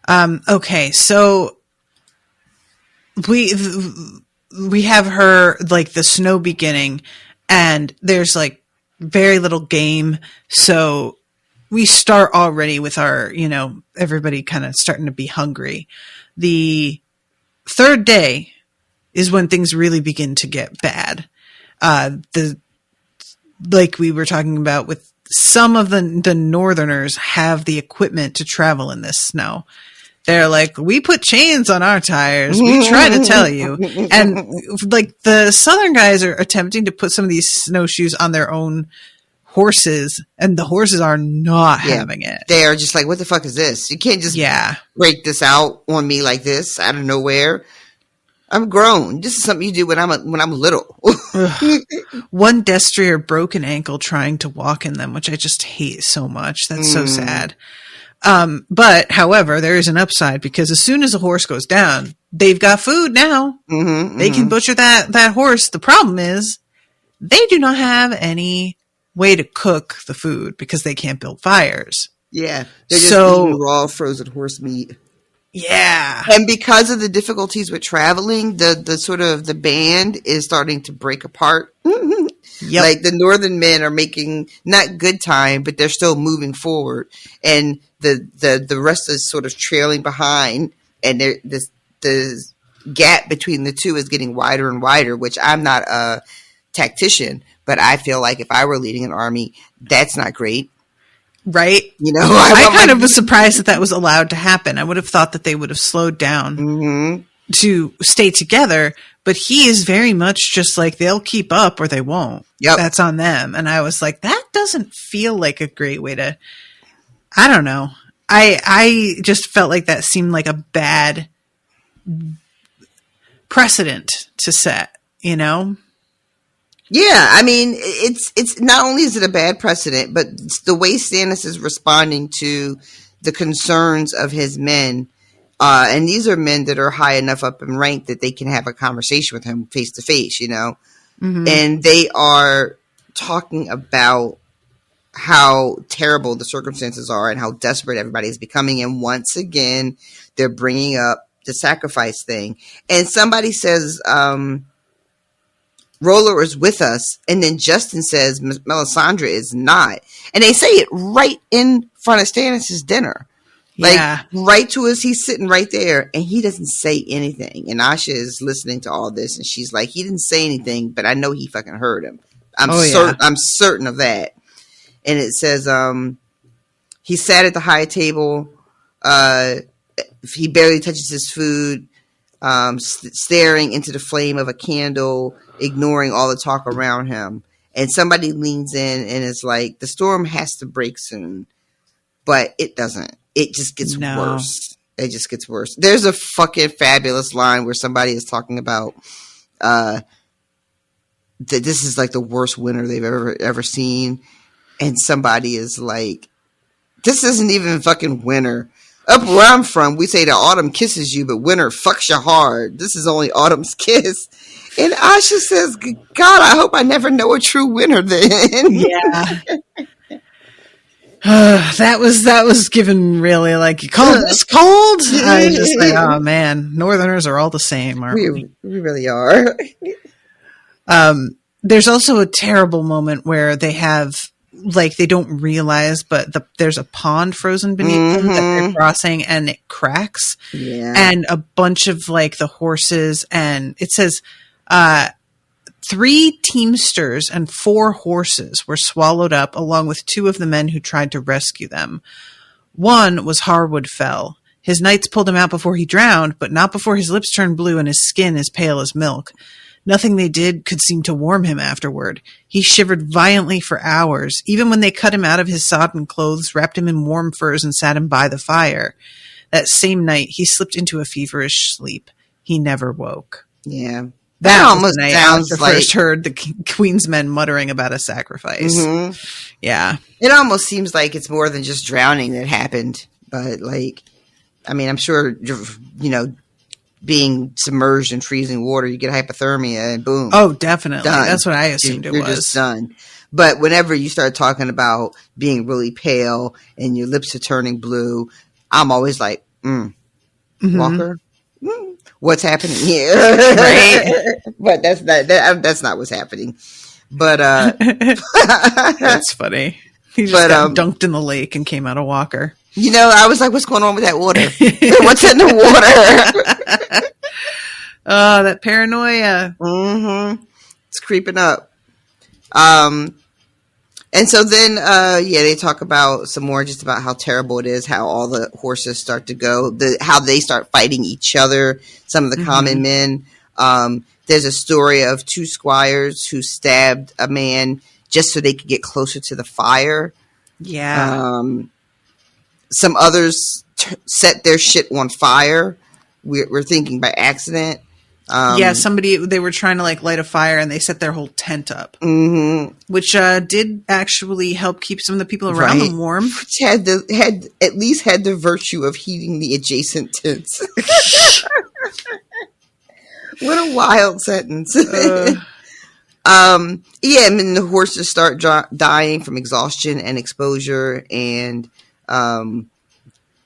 Okay, so we have her, like, the snow beginning, and there's, like, very little game, so we start already with our, you know, everybody kind of starting to be hungry. The third day is when things really begin to get bad. Like we were talking about, with some of the Northerners have the equipment to travel in this snow. They're like, we put chains on our tires. We try to tell you. And like the Southern guys are attempting to put some of these snowshoes on their own horses, and the horses are not having it. They are just like, what the fuck is this? You can't just break this out on me like this out of nowhere. I'm grown. This is something you do when I'm little. One destrier broke an ankle trying to walk in them, which I just hate so much. That's so sad. But however, there is an upside, because as soon as a horse goes down, they've got food now. They can butcher that horse. The problem is they do not have any way to cook the food because they can't build fires. Yeah. They're just eating raw frozen horse meat. Yeah. And because of the difficulties with traveling, the sort of the band is starting to break apart. Like the northern men are making not good time, but they're still moving forward. And the rest is sort of trailing behind. And the gap between the two is getting wider and wider, which I'm not a tactician, but I feel like if I were leading an army, that's not great. Right. You know, I kind of was surprised that was allowed to happen. I would have thought that they would have slowed down to stay together, but he is very much just like, they'll keep up or they won't. That's on them. And I was like, that doesn't feel like a great way to, I don't know. I just felt like that seemed like a bad precedent to set, you know? Yeah, I mean, it's not only is it a bad precedent, but the way Stannis is responding to the concerns of his men, and these are men that are high enough up in rank that they can have a conversation with him face to face, you know, and they are talking about how terrible the circumstances are and how desperate everybody is becoming. And once again, they're bringing up the sacrifice thing, and somebody says, Roller is with us, and then Justin says Melisandre is not, and they say it right in front of Stannis' dinner, like right to us. He's sitting right there, and he doesn't say anything. And Asha is listening to all this, and she's like, "He didn't say anything, but I know he fucking heard him. I'm certain of that." And it says, he sat at the high table. He barely touches his food, staring into the flame of a candle, ignoring all the talk around him. And somebody leans in and is like, the storm has to break soon. But it doesn't. It just gets worse. It just gets worse. There's a fucking fabulous line where somebody is talking about that this is like the worst winter they've ever seen. And somebody is like, this isn't even fucking winter. Up where I'm from, we say that autumn kisses you, but winter fucks you hard. This is only autumn's kiss. And Asha says, God, I hope I never know a true winter then. Yeah. That was given really like, you call this cold? I was just like, oh man, Northerners are all the same, aren't we? We really are. There's also a terrible moment where they have, like, they don't realize, but there's a pond frozen beneath them that they're crossing, and it cracks. Yeah. And a bunch of, like, the horses, and it says 3 teamsters and 4 horses were swallowed up, along with 2 of the men who tried to rescue them. One was Harwood Fell. His knights pulled him out before he drowned, but not before his lips turned blue and his skin as pale as milk. Nothing they did could seem to warm him afterward. He shivered violently for hours, even when they cut him out of his sodden clothes, wrapped him in warm furs, and sat him by the fire. That same night, he slipped into a feverish sleep. He never woke. Yeah. That almost sounds like... first heard the Queen's men muttering about a sacrifice. Mm-hmm. Yeah. It almost seems like it's more than just drowning that happened. But, like, I mean, I'm sure, you know, being submerged in freezing water, you get hypothermia and boom. Oh, definitely. Done. That's what I assumed it was. You're just done. But whenever you start talking about being really pale and your lips are turning blue, I'm always like, Mm-hmm. Walker? What's happening here? Right. But that's not what's happening. But that's funny. He just got dunked in the lake and came out of Walker. You know, I was like, what's going on with that water? What's in the water? Oh, that paranoia. Mm-hmm. It's creeping up. And so then, they talk about some more just about how terrible it is, how all the horses start to go, how they start fighting each other, some of the common men. There's a story of 2 squires who stabbed a man just so they could get closer to the fire. Yeah. Some others set their shit on fire. We're thinking by accident. They were trying to like light a fire and they set their whole tent up, which did actually help keep some of the people around them warm. Which had at least had the virtue of heating the adjacent tents. What a wild sentence. And then the horses start dying from exhaustion and exposure, and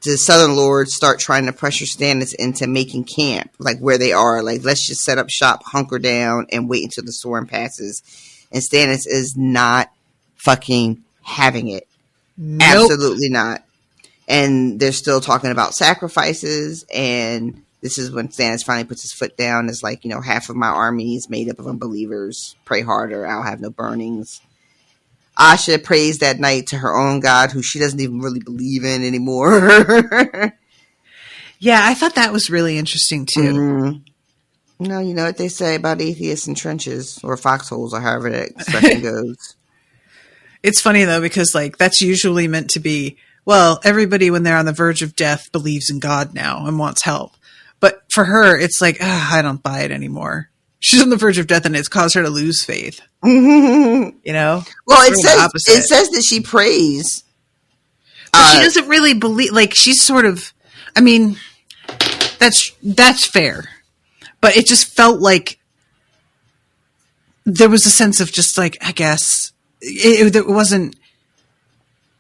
the Southern Lords start trying to pressure Stannis into making camp, like where they are. Like, let's just set up shop, hunker down, and wait until the storm passes. And Stannis is not fucking having it. Nope. Absolutely not. And they're still talking about sacrifices. And this is when Stannis finally puts his foot down. It's like, you know, half of my army is made up of unbelievers. Pray harder. I'll have no burnings. Asha prays that night to her own God, who she doesn't even really believe in anymore. Yeah, I thought that was really interesting too. Mm-hmm. No, you know what they say about atheists in trenches or foxholes or however that expression goes. It's funny though, because like that's usually meant to be, well, everybody when they're on the verge of death believes in God now and wants help. But for her, it's like, I don't buy it anymore. She's on the verge of death and it's caused her to lose faith. You know? Well, it says that she prays. But she doesn't really believe, like, she's sort of, I mean, that's fair. But it just felt like there was a sense of just like, I guess, it wasn't,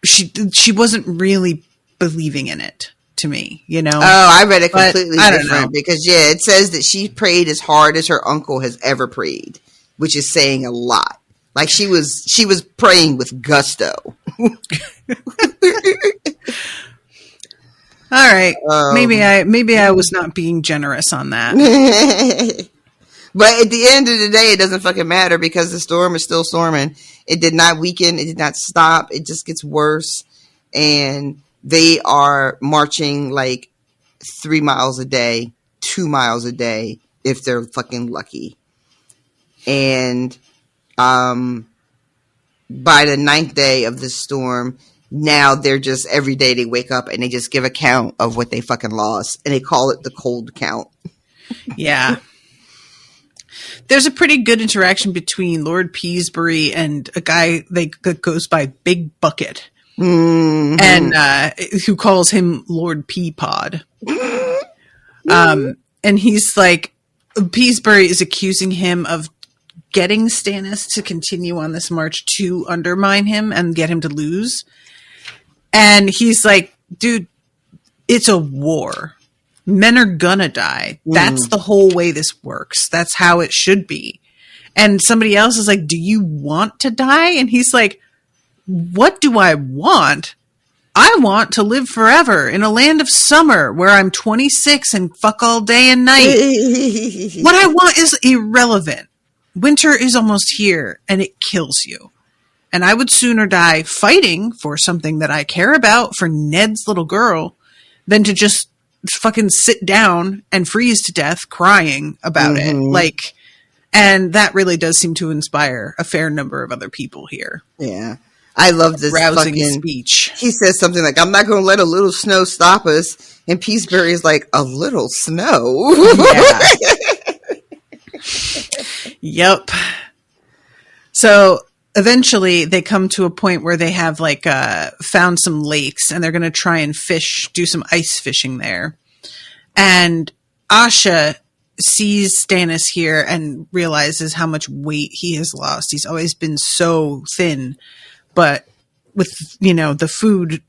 she wasn't really believing in it. To me, you know. Oh, I read it completely different because it says that she prayed as hard as her uncle has ever prayed, which is saying a lot. Like she was praying with gusto. All right, maybe I was not being generous on that. But at the end of the day, it doesn't fucking matter because the storm is still storming. It did not weaken. It did not stop. It just gets worse, and they are marching like 3 miles a day, 2 miles a day, if they're fucking lucky. And by the 9th day of the storm, now they're just, every day they wake up and they just give a count of what they fucking lost. And they call it the cold count. Yeah. There's a pretty good interaction between Lord Peasbury and a guy that goes by Big Bucket. Mm-hmm. And who calls him Lord Peapod. And he's like, Peasbury is accusing him of getting Stannis to continue on this march to undermine him and get him to lose. And he's like, dude, it's a war. Men are gonna die. That's the whole way this works. That's how it should be. And somebody else is like, do you want to die? And he's like, what do I want? I want to live forever in a land of summer where I'm 26 and fuck all day and night. What I want is irrelevant. Winter is almost here and it kills you. And I would sooner die fighting for something that I care about for Ned's little girl than to just fucking sit down and freeze to death crying about it. Like, And that really does seem to inspire a fair number of other people here. Yeah. I love this rousing fucking speech. He says something like, I'm not going to let a little snow stop us. And Peaceberry is like, a little snow? Yeah. Yep. So eventually they come to a point where they have like found some lakes and they're going to try and do some ice fishing there. And Asha sees Stannis here and realizes how much weight he has lost. He's always been so thin, but with, the food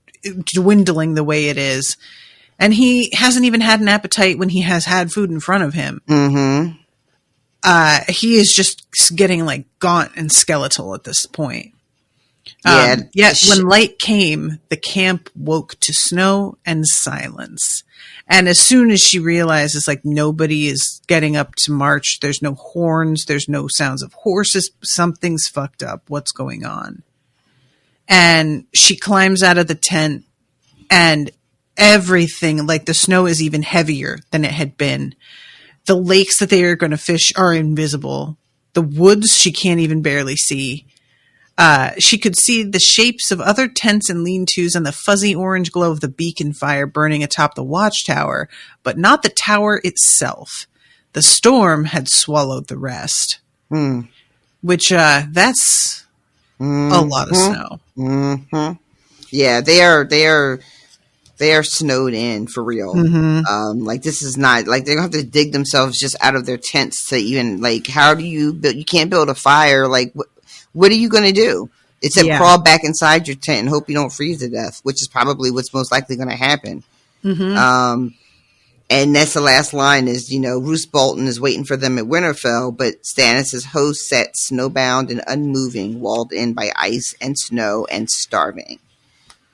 dwindling the way it is, and he hasn't even had an appetite when he has had food in front of him. Mm-hmm. He is just getting like gaunt and skeletal at this point. Yet when light came, the camp woke to snow and silence. And as soon as she realizes like nobody is getting up to march, there's no horns, there's no sounds of horses, something's fucked up. What's going on? And she climbs out of the tent and everything, like the snow is even heavier than it had been. The lakes that they are going to fish are invisible. The woods she can't even barely see. She could see the shapes of other tents and lean-tos and the fuzzy orange glow of the beacon fire burning atop the watchtower, but not the tower itself. The storm had swallowed the rest. Which, that's a lot of snow. Mm-hmm. Yeah, they are snowed in for real. Mm-hmm. Like this is not like they're gonna have to dig themselves just out of their tents to even like, how do you build? You can't build a fire. Like what are you going to do? Except crawl back inside your tent and hope you don't freeze to death, which is probably what's most likely going to happen. Mm-hmm. And that's the last line is, Roose Bolton is waiting for them at Winterfell, but Stannis' host sat snowbound and unmoving, walled in by ice and snow and starving.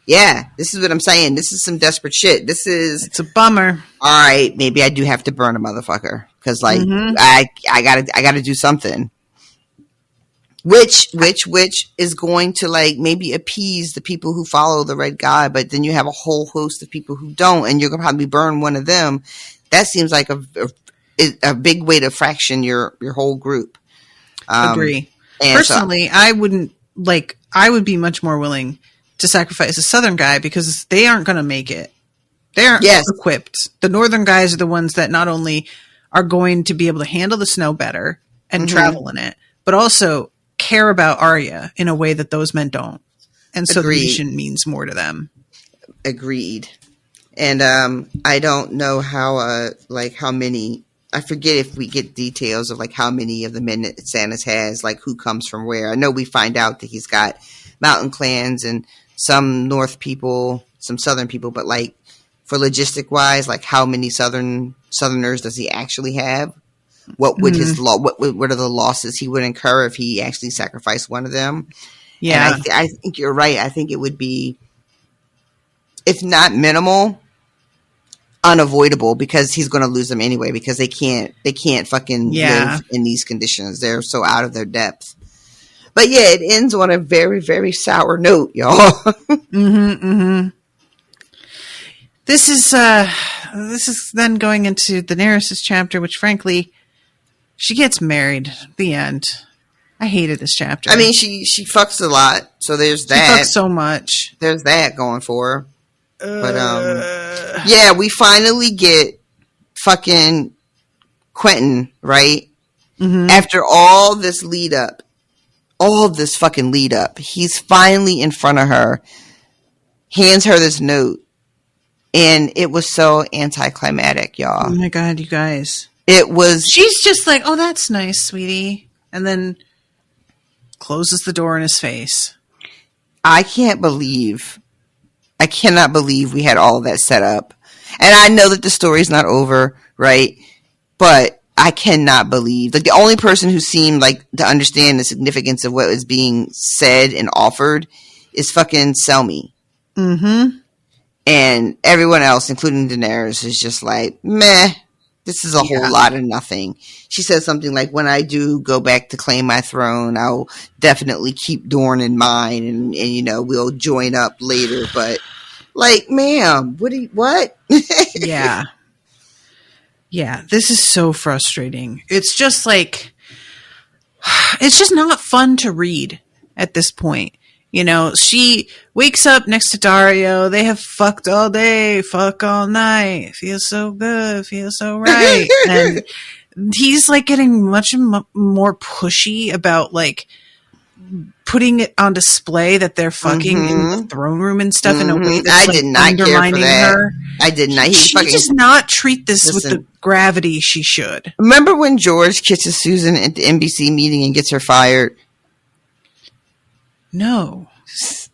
Yeah, this is what I'm saying. This is some desperate shit. It's a bummer. All right, maybe I do have to burn a motherfucker because, like, I gotta do something. Which is going to like maybe appease the people who follow the red guy, but then you have a whole host of people who don't, and you're gonna probably burn one of them. That seems like a big way to fraction your whole group. Agree. Personally, I would be much more willing to sacrifice a southern guy because they aren't going to make it. They aren't equipped. The northern guys are the ones that not only are going to be able to handle the snow better and travel in it, but also care about Arya in a way that those men don't. And so the mission means more to them. Agreed. And I don't know how many, I forget if we get details of like how many of the men that Stannis has, like who comes from where. I know we find out that he's got mountain clans and some north people, some southern people, but like for logistic wise, like how many southerners does he actually have? What would what are the losses he would incur if he actually sacrificed one of them? Yeah. And I think you're right. I think it would be, if not minimal, unavoidable, because he's going to lose them anyway, because they can't fucking live in these conditions. They're so out of their depth. But yeah, it ends on a very, very sour note, y'all. This is then going into Daenerys' chapter, which frankly, she gets married. The end. I hated this chapter. I mean, she fucks a lot, so there's that. She fucks so much. There's that going for her. But yeah, we finally get fucking Quentin, right? After all this fucking lead up, he's finally in front of her, hands her this note, and it was so anticlimactic, y'all. Oh my god, you guys. It was. She's just like, oh, that's nice, sweetie. And then closes the door in his face. I cannot believe we had all of that set up. And I know that the story's not over, right? But I cannot believe, like, the only person who seemed like to understand the significance of what was being said and offered is fucking Selmy. And everyone else, including Daenerys, is just like, meh. This is a whole lot of nothing. She says something like, when I do go back to claim my throne, I'll definitely keep Dorne in mind and we'll join up later. But, like, ma'am, what? Yeah. Yeah, this is so frustrating. It's just like, it's just not fun to read at this point. You know, she wakes up next to Dario. They have fucked all day, fuck all night. Feels so good, feels so right. And he's like getting much more pushy about like putting it on display that they're fucking in the throne room and stuff in a way that's I did not care for that. Her. I did not. She does not treat this with the gravity she should. Remember when George kisses Susan at the NBC meeting and gets her fired? No.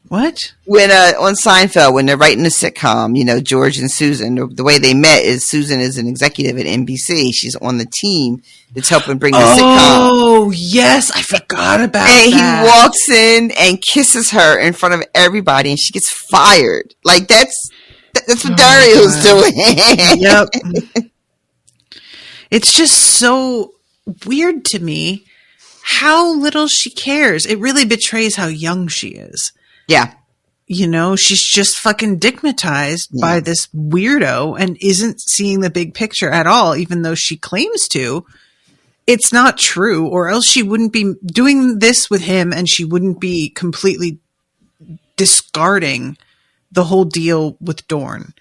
What? When on Seinfeld, when they're writing the sitcom, you know, George and Susan, the way they met is Susan is an executive at NBC. She's on the team that's helping bring the sitcom. Oh, yes. I forgot about that. And he walks in and kisses her in front of everybody and she gets fired. Like that's what Dario's doing. Yep. It's just so weird to me how little she cares. It really betrays how young she is. Yeah. You know, she's just fucking digmatized by this weirdo and isn't seeing the big picture at all, even though she claims to. It's not true, or else she wouldn't be doing this with him and she wouldn't be completely discarding the whole deal with Dorne.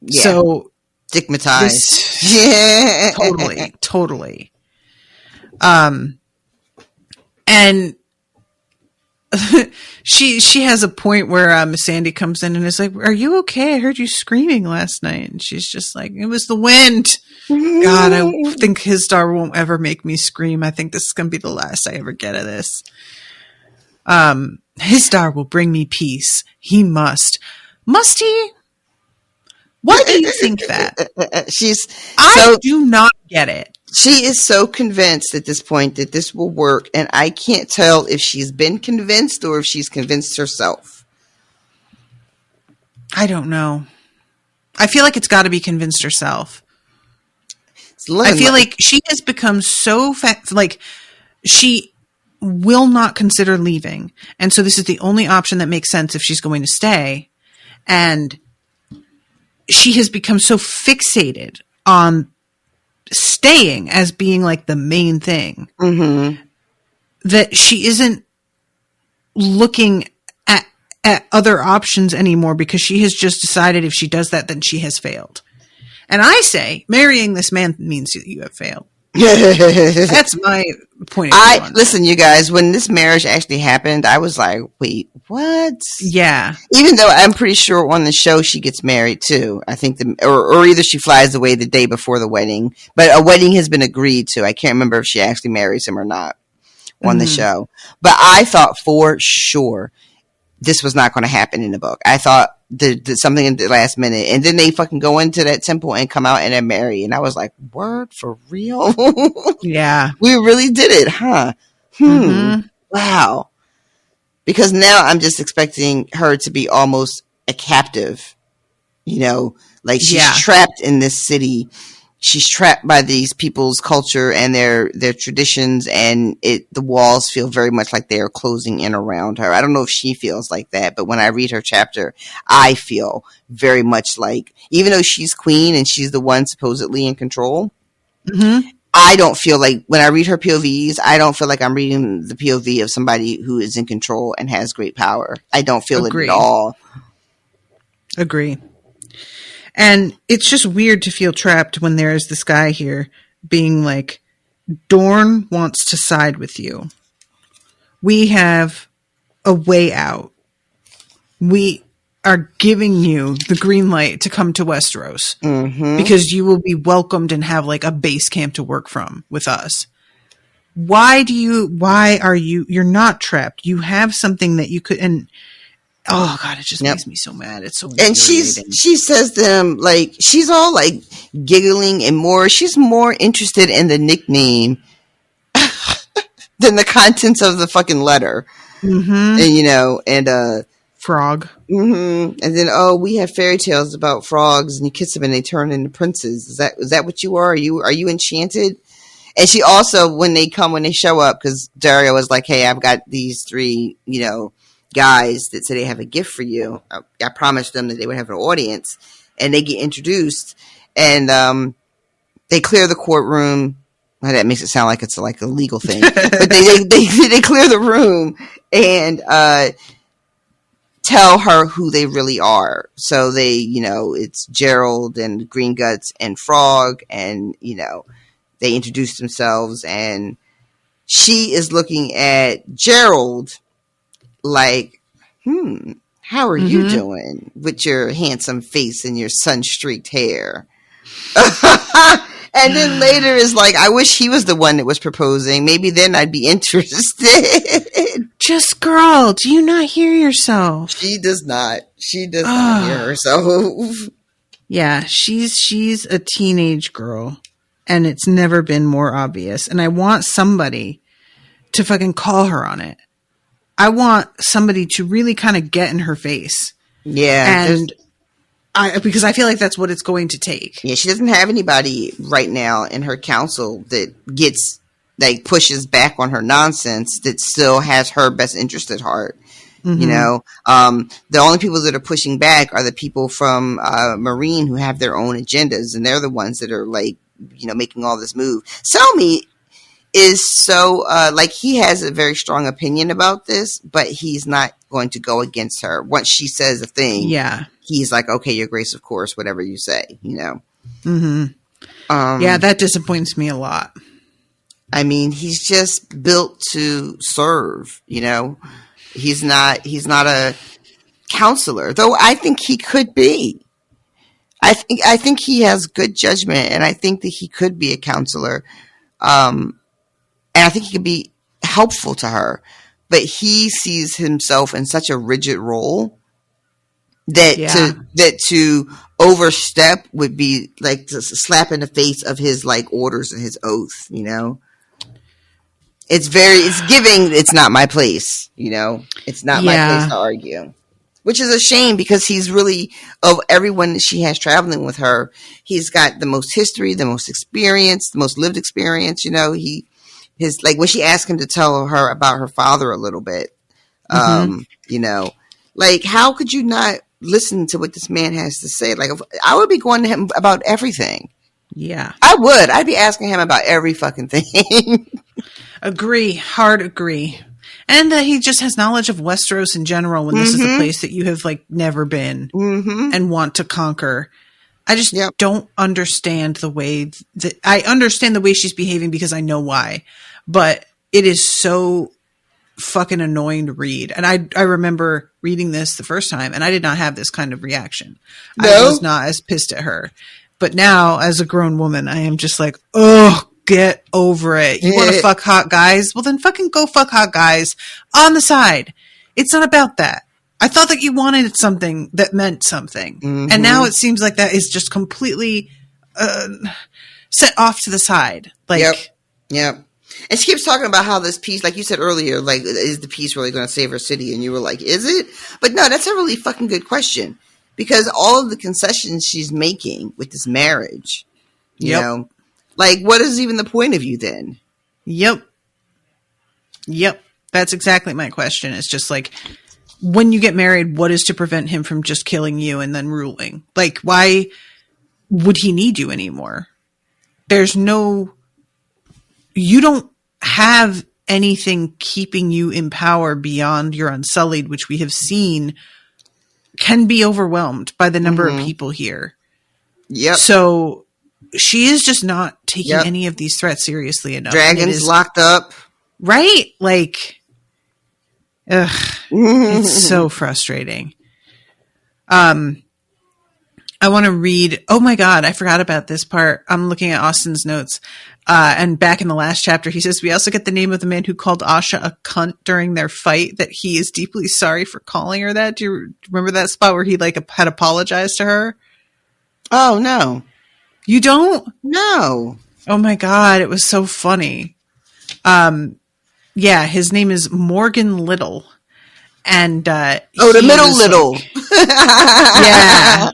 Yeah. So stigmatized. Yeah. Totally. And she has a point where Miss Sandy comes in and is like, "Are you okay? I heard you screaming last night." And she's just like, "It was the wind." God, I think his star won't ever make me scream. I think this is going to be the last I ever get of this. His star will bring me peace. He must. Must he? Why do you think that? I do not get it. She is so convinced at this point that this will work, and I can't tell if she's been convinced or if she's convinced herself. I don't know. I feel like it's got to be convinced herself. I feel like she has become so like she will not consider leaving, and so this is the only option that makes sense if she's going to stay. And she has become so fixated on staying as being like the main thing that she isn't looking at other options anymore, because she has just decided if she does that, then she has failed. And I say marrying this man means that you have failed. That's my point of view. Listen, you guys, when this marriage actually happened, I was like, wait, what? Yeah. Even though I'm pretty sure on the show she gets married too. I think or either she flies away the day before the wedding, but a wedding has been agreed to. I can't remember if she actually marries him or not on the show. But I thought for sure this was not going to happen in the book. I thought that something in the last minute, and then they fucking go into that temple and come out and they're married. And I was like, word, for real? Yeah. We really did it, huh? Wow. Because now I'm just expecting her to be almost a captive, you know, like she's trapped in this city. She's trapped by these people's culture and their traditions, and the walls feel very much like they are closing in around her. I don't know if she feels like that, but when I read her chapter, I feel very much like, even though she's queen and she's the one supposedly in control, I don't feel like, when I read her POVs, I don't feel like I'm reading the POV of somebody who is in control and has great power. I don't feel it at all. Agree. And it's just weird to feel trapped when there is this guy here being like, Dorne wants to side with you. We have a way out. We are giving you the green light to come to Westeros because you will be welcomed and have like a base camp to work from with us. Why are you're not trapped. You have something that you could, and oh God, it just makes me so mad. It's so and she says to them, like, she's all like giggling and she's more interested in the nickname than the contents of the fucking letter. And you know, and frog. And then we have fairy tales about frogs, and you kiss them and they turn into princes. Is that what you are? Are you enchanted? And she also, when they show up, because Dario was like, hey, I've got these 3, you know, guys that say they have a gift for you. I promised them that they would have an audience, and they get introduced, and they clear the courtroom Well, that makes it sound like it's like a legal thing. But they clear the room and tell her who they really are. So they, it's Gerald and Green Guts and Frog, and they introduce themselves, and she is looking at Gerald like, how are you doing with your handsome face and your sun-streaked hair? And then later is like, I wish he was the one that was proposing. Maybe then I'd be interested. Just girl, do you not hear yourself? She does not. She does not hear herself. Yeah, she's a teenage girl, and it's never been more obvious. And I want somebody to fucking call her on it. I want somebody to really kind of get in her face. Yeah. And because I feel like that's what it's going to take. Yeah, she doesn't have anybody right now in her council that gets, like, pushes back on her nonsense, that still has her best interest at heart. The only people that are pushing back are the people from Marine who have their own agendas, and they're the ones that are, like, making all this move. Selmy is so, he has a very strong opinion about this, but he's not going to go against her. Once she says a thing, he's like, okay, Your Grace, of course, whatever you say, Yeah, that disappoints me a lot. I mean, he's just built to serve, He's not a counselor, though I think he could be. I think he has good judgment, and I think that he could be a counselor. And I think he could be helpful to her, but he sees himself in such a rigid role that to overstep would be like to slap in the face of his like orders and his oath. It's giving. It's not my place. It's not my place to argue, which is a shame because he's really, of everyone that she has traveling with her, he's got the most history, the most experience, the most lived experience. Like when she asked him to tell her about her father a little bit, like how could you not listen to what this man has to say? Like I would be going to him about everything. Yeah, I would. I'd be asking him about every fucking thing. Hard agree. And that he just has knowledge of Westeros in general when this is a place that you have like never been and want to conquer. I just don't understand the way that I understand the way she's behaving because I know why, but it is so fucking annoying to read. And I remember reading this the first time and I did not have this kind of reaction. No? I was not as pissed at her, but now as a grown woman, I am just like, oh, get over it. You want to fuck hot guys? Well, then fucking go fuck hot guys on the side. It's not about that. I thought that you wanted something that meant something. And now it seems like that is just completely set off to the side. Like, Yep. And she keeps talking about how this piece, like you said earlier, like, is the piece really going to save her city? And you were like, is it? But no, that's a really fucking good question. Because all of the concessions she's making with this marriage, you know, like, what is even the point of you then? Yep. That's exactly my question. It's just like, when you get married, what is to prevent him from just killing you and then ruling? Like, why would he need you anymore? You don't have anything keeping you in power beyond your Unsullied, which we have seen can be overwhelmed by the number of people here. Yep. So she is just not taking any of these threats seriously enough. Dragons locked up. Right? Like, ugh, it's so frustrating. I want to read. Oh my God, I forgot about this part. I'm looking at Austin's notes. And back in the last chapter, he says, we also get the name of the man who called Asha a cunt during their fight, that he is deeply sorry for calling her that. Do you remember that spot where he like had apologized to her? Oh, no. You don't? No. Oh my God, it was so funny. Yeah, his name is Morgan Little. And the middle Little. Like, yeah.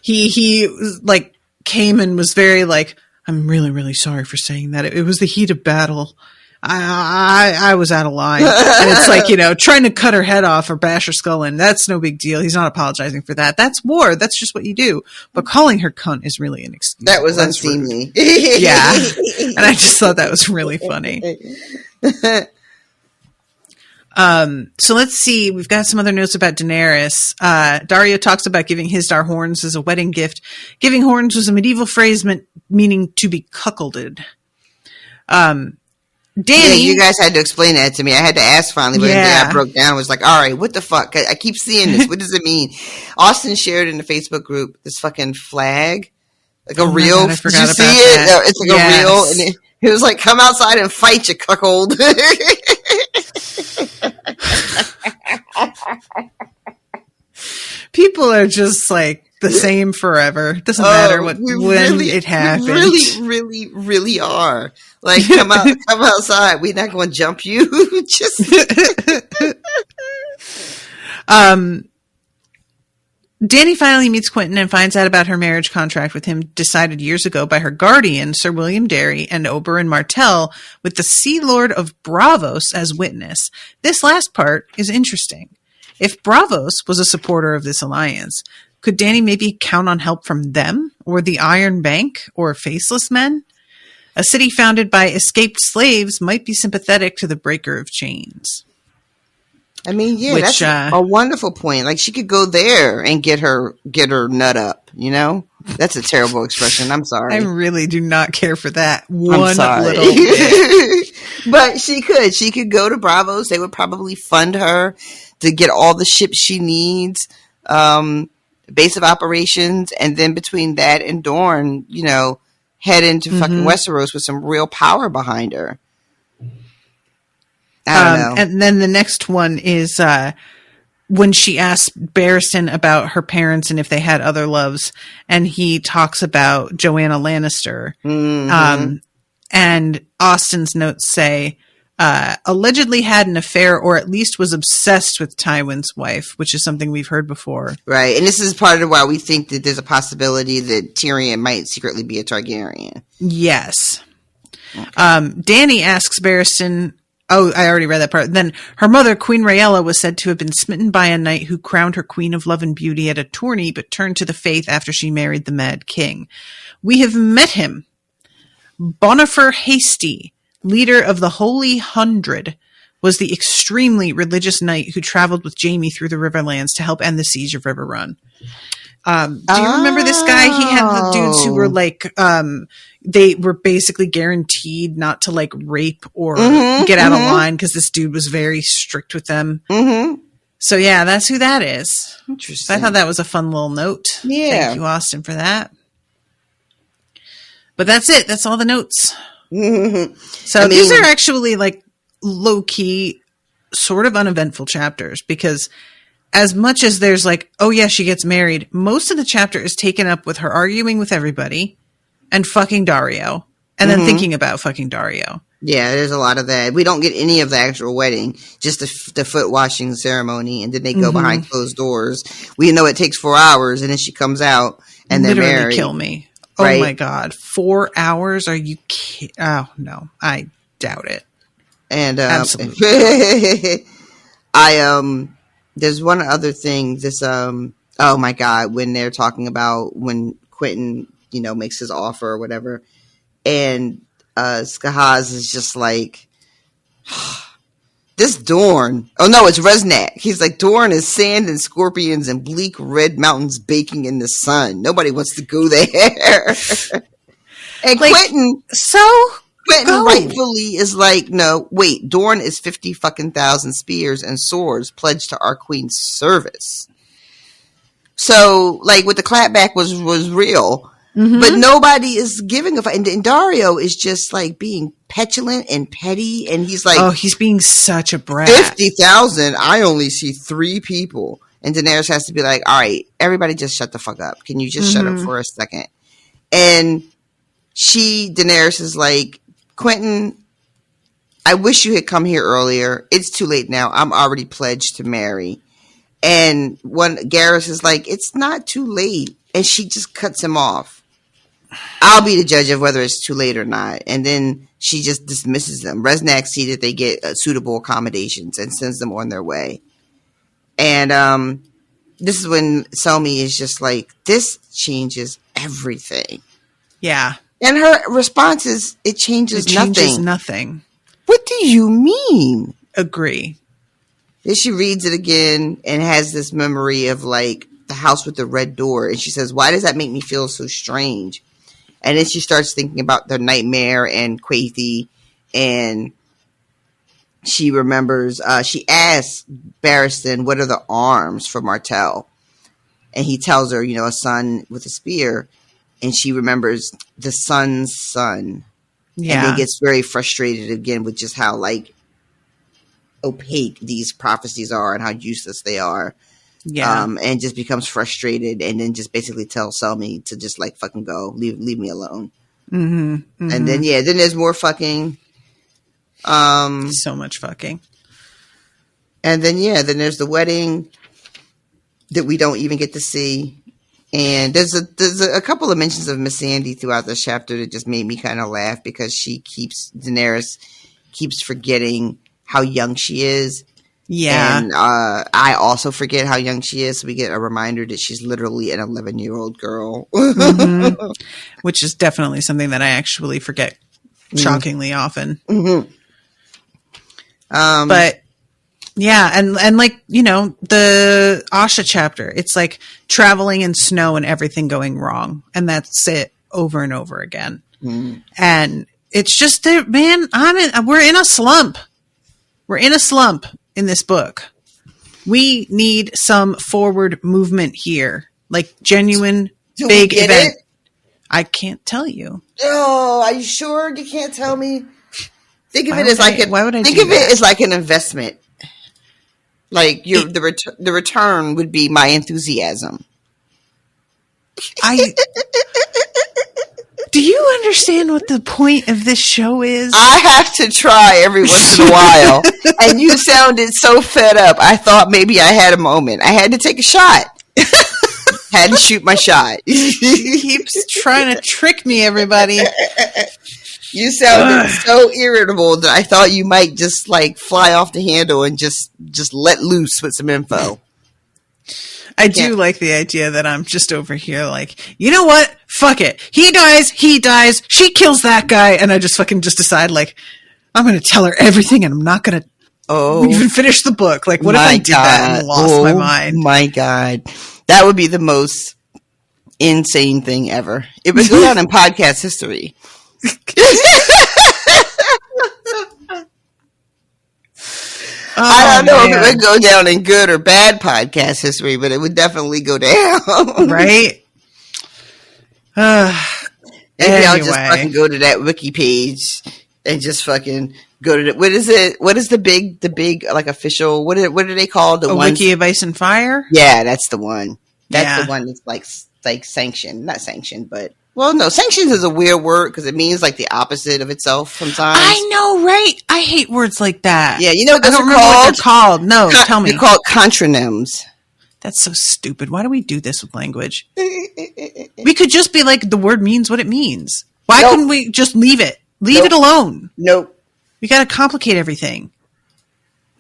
He like came and was very like, I'm really, really sorry for saying that. It was the heat of battle. I was out of line. And it's like, you know, trying to cut her head off or bash her skull in, that's no big deal. He's not apologizing for that. That's war. That's just what you do. But calling her cunt is really inexcusable. That was unseemly. Yeah. And I just thought that was really funny. So let's see. We've got some other notes about Daenerys. Dario talks about giving Hisdar horns as a wedding gift. Giving horns was a medieval phrase meaning to be cuckolded. Danny, yeah, you guys had to explain that to me. I had to ask finally, but then I broke down. I was like, all right, what the fuck? I keep seeing this. What does it mean? Austin shared in the Facebook group this fucking flag, like a reel. God, did you see it? No, it's like a reel, and it was like, "Come outside and fight, you cuckold." People are just like the same forever. It doesn't matter when it happens. We really are. Like, come outside. We're not going to jump you. Just. Dany finally meets Quentyn and finds out about her marriage contract with him decided years ago by her guardian, Sir William Derry, and Oberyn Martell, with the Sea Lord of Braavos as witness. This last part is interesting. If Braavos was a supporter of this alliance, could Dany maybe count on help from them, or the Iron Bank, or Faceless Men? A city founded by escaped slaves might be sympathetic to the breaker of chains. I mean, yeah, that's a wonderful point. Like, she could go there and get her nut up, you know? That's a terrible expression. I'm sorry. I really do not care for that one little bit. But she could. She could go to Braavos. They would probably fund her to get all the ships she needs, base of operations, and then between that and Dorne, you know, head into fucking Westeros with some real power behind her. I don't know. And then the next one is when she asks Barristan about her parents and if they had other loves, and he talks about Joanna Lannister. And Austin's notes say, allegedly had an affair or at least was obsessed with Tywin's wife, which is something we've heard before. Right. And this is part of why we think that there's a possibility that Tyrion might secretly be a Targaryen. Yes. Okay. Dany asks Barristan... Oh, I already read that part. Then her mother, Queen Rhaella, was said to have been smitten by a knight who crowned her Queen of Love and Beauty at a tourney, but turned to the faith after she married the Mad King. We have met him. Bonifer Hasty, leader of the Holy Hundred, was the extremely religious knight who traveled with Jaime through the Riverlands to help end the siege of River Run. Do you remember this guy? He had the dudes who were like, they were basically guaranteed not to like rape or get out of line because this dude was very strict with them. So yeah, that's who that is. Interesting. I thought that was a fun little note. Yeah. Thank you, Austin, for that. But that's it. That's all the notes. So these are actually like low key, sort of uneventful chapters because as much as there's like, oh yeah, she gets married, most of the chapter is taken up with her arguing with everybody and fucking Dario and then thinking about fucking Dario. Yeah, there's a lot of that. We don't get any of the actual wedding, just the foot washing ceremony, and then they go behind closed doors. We know it takes 4 hours, and then she comes out and they're Literally married. Kill me. Right? Oh my God. 4 hours? Are you kidding? Oh no, I doubt it. And absolutely. There's one other thing. This oh my God, when they're talking about when Quentyn, you know, makes his offer or whatever, and Skahaz is just like, this Dorne. Oh no, it's Resnack. He's like, Dorne is sand and scorpions and bleak red mountains baking in the sun. Nobody wants to go there. And like, Quentyn rightfully is like, no, wait, Dorne is 50 fucking thousand spears and swords pledged to our queen's service. So, like, what the clapback was real. But nobody is giving a fuck. And Dario is just like being petulant and petty. And he's like, oh, he's being such a brat. 50,000. I only see 3 people. And Daenerys has to be like, all right, everybody just shut the fuck up. Can you just shut up for a second? And Daenerys is like, Quentyn, I wish you had come here earlier. It's too late now. I'm already pledged to marry. And Garrus is like, it's not too late. And she just cuts him off. I'll be the judge of whether it's too late or not. And then she just dismisses them. Resnack see that they get suitable accommodations and sends them on their way. And this is when Selmy is just like, this changes everything. Yeah. And her response is, it changes nothing. It changes nothing. What do you mean? Agree. Then she reads it again and has this memory of like the house with the red door. And she says, why does that make me feel so strange? And then she starts thinking about the nightmare and Quaithe. And she remembers, she asks Barristan, what are the arms for Martell? And he tells her, a son with a spear. And she remembers the sun's son. Yeah. And then gets very frustrated again with just how like opaque these prophecies are and how useless they are. Yeah. And just becomes frustrated and then just basically tells Selmy to just like fucking go. Leave me alone. Mm-hmm, mm-hmm. And then then there's more fucking. So much fucking. And then then there's the wedding that we don't even get to see. And there's a couple of mentions of Miss Sandy throughout the chapter that just made me kind of laugh because Daenerys keeps forgetting how young she is. Yeah. And I also forget how young she is. So we get a reminder that she's literally an 11-year-old girl. Mm-hmm. Which is definitely something that I actually forget shockingly often. Mm-hmm. But yeah, and like, the Asha chapter, it's like traveling in snow and everything going wrong. And that's it over and over again. Mm. And it's just, man, we're in a slump. We're in a slump in this book. We need some forward movement here. Like genuine big event. I can't tell you. Oh, are you sure you can't tell me? Think of it as like it as like an investment. Like the return would be my enthusiasm. Do you understand what the point of this show is? I have to try every once in a while. And you sounded so fed up. I thought maybe I had a moment. I had to take a shot. Had to shoot my shot. He keeps trying to trick me, everybody. You sounded so irritable that I thought you might just like fly off the handle and just let loose with some info. I do like the idea that I'm just over here like, you know what? Fuck it. He dies. She kills that guy. And I just fucking just decide like, I'm going to tell her everything and I'm not going to even finish the book. Like, what if I did that and lost my mind? My God. That would be the most insane thing ever. It would go down in podcast history. I don't know if it would go down in good or bad podcast history, but it would definitely go down. Right? Maybe I'll just fucking go to that wiki page and just fucking go to what is it? What is the big like official? What are they called? The Wiki of Ice and Fire? Yeah, that's the one. That's the one that's like sanctioned, not sanctioned, but. Well, no, sanctions is a weird word because it means like the opposite of itself sometimes. I know, right? I hate words like that. Yeah, you know what those are called? What they're called. No, tell me. They're called contronyms. That's so stupid. Why do we do this with language? We could just be like, the word means what it means. Why couldn't we just leave it? Leave it alone. Nope. We got to complicate everything.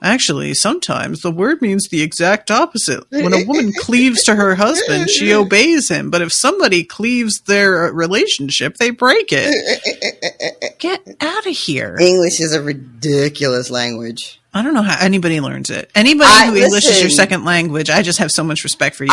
Actually, sometimes the word means the exact opposite. When a woman cleaves to her husband, she obeys him. But if somebody cleaves their relationship, they break it. Get out of here. English is a ridiculous language. I don't know how anybody learns it. Anybody who English is your second language, I just have so much respect for you.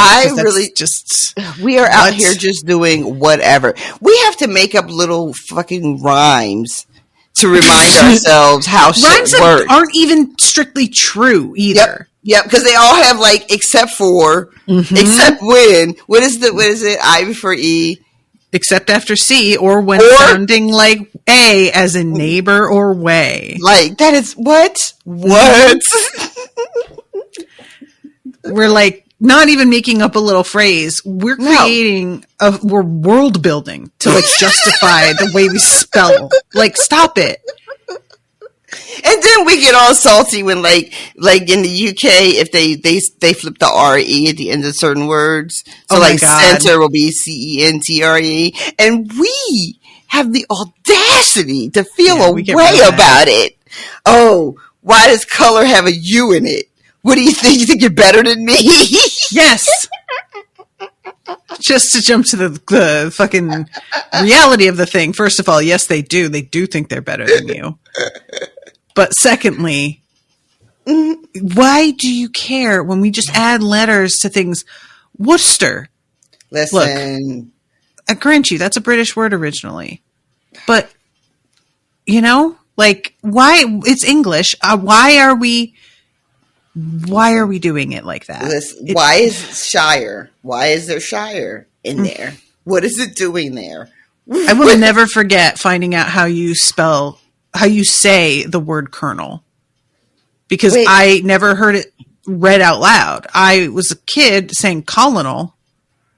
We are out here just doing whatever. We have to make up little fucking rhymes to remind ourselves how rhymes shit works. Aren't even strictly true either. Yep, because they all have like except for, except when. What is it? I before E. Except after C, or when sounding like A, as in neighbor or way. Like that is what? What? We're like not even making up a little phrase. We're creating we're world building to like justify the way we spell. Like, stop it. And then we get all salty when like in the UK, if they flip the R-E at the end of certain words. So like center will be CENTRE. And we have the audacity to feel a way mad. about it. Oh, why does color have a U in it? What do you think? You think you're better than me? Yes. Just to jump to the fucking reality of the thing. First of all, yes, they do. They do think they're better than you. But secondly, why do you care when we just add letters to things? Worcester. Listen. Look, I grant you, that's a British word originally. But, you know, like, why? It's English. Why are we doing it like that? Listen, why is Shire? Why is there Shire in there? What is it doing there? I will never forget finding out how you say the word colonel. Because I never heard it read out loud. I was a kid saying colonel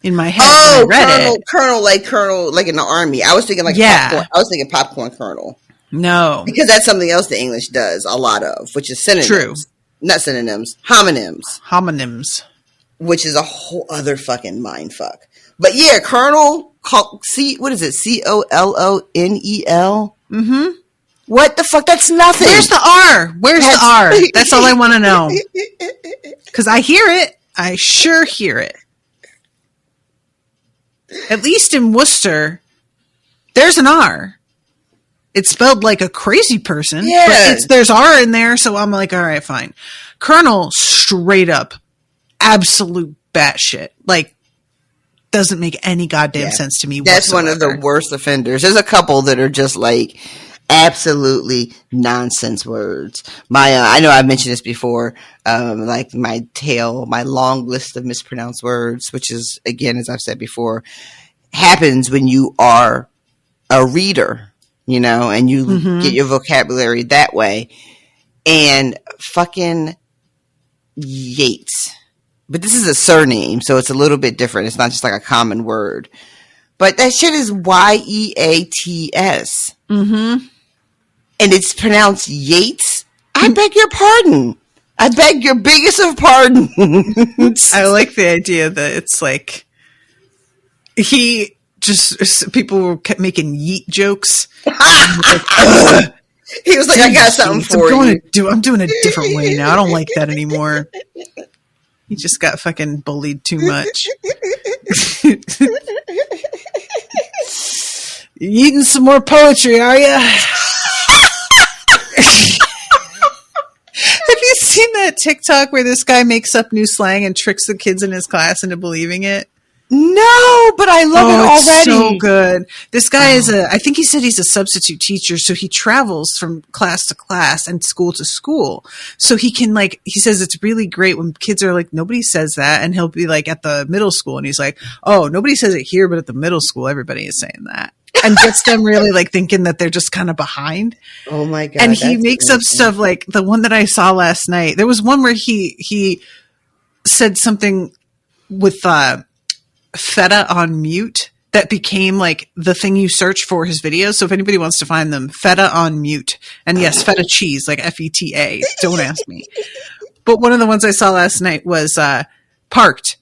in my head when I read colonel, like in the army. I was thinking popcorn. I was thinking popcorn colonel. No. Because that's something else the English does a lot of, which is synonyms. True. Not synonyms, homonyms. Homonyms. Which is a whole other fucking mind fuck. But yeah, colonel, what is it? COLONEL? Mm-hmm. What the fuck? That's nothing. Where's the R? Where's the R? That's all I want to know. Because I hear it. I sure hear it. At least in Worcester, there's an R. It's spelled like a crazy person. Yeah. But there's R in there, so I'm like, all right, fine. Colonel, straight up, absolute batshit. Like, doesn't make any goddamn sense to me That's whatsoever. one of the worst offenders. There's a couple that are just like absolutely nonsense words. I know I've mentioned this before, like my long list of mispronounced words, which is, again, as I've said before, happens when you are a reader, you know, and you get your vocabulary that way. And fucking Yates. But this is a surname, so it's a little bit different. It's not just like a common word. But that shit is YEATS. Mm-hmm. And it's pronounced Yates. I beg your pardon. I beg your biggest of pardons. I like the idea that it's like people kept making yeet jokes. He was like, I got something for you. I'm doing it a different way now. I don't like that anymore. He just got fucking bullied too much. You eating some more poetry, are you? Have you seen that TikTok where this guy makes up new slang and tricks the kids in his class into believing it? No, but I love it already. It's so good. This guy I think he said he's a substitute teacher, so he travels from class to class and school to school. So he can he says it's really great when kids are like, nobody says that. And he'll be like at the middle school and he's like, oh, nobody says it here, but at the middle school, everybody is saying that. And gets them really thinking that they're just kind of behind. Oh my God. And he makes up stuff like the one that I saw last night. There was one where he said something with, feta on mute that became the thing you search for his videos. So if anybody wants to find them, feta on mute. And yes, feta cheese, like FETA. Don't ask me. But one of the ones I saw last night was parked.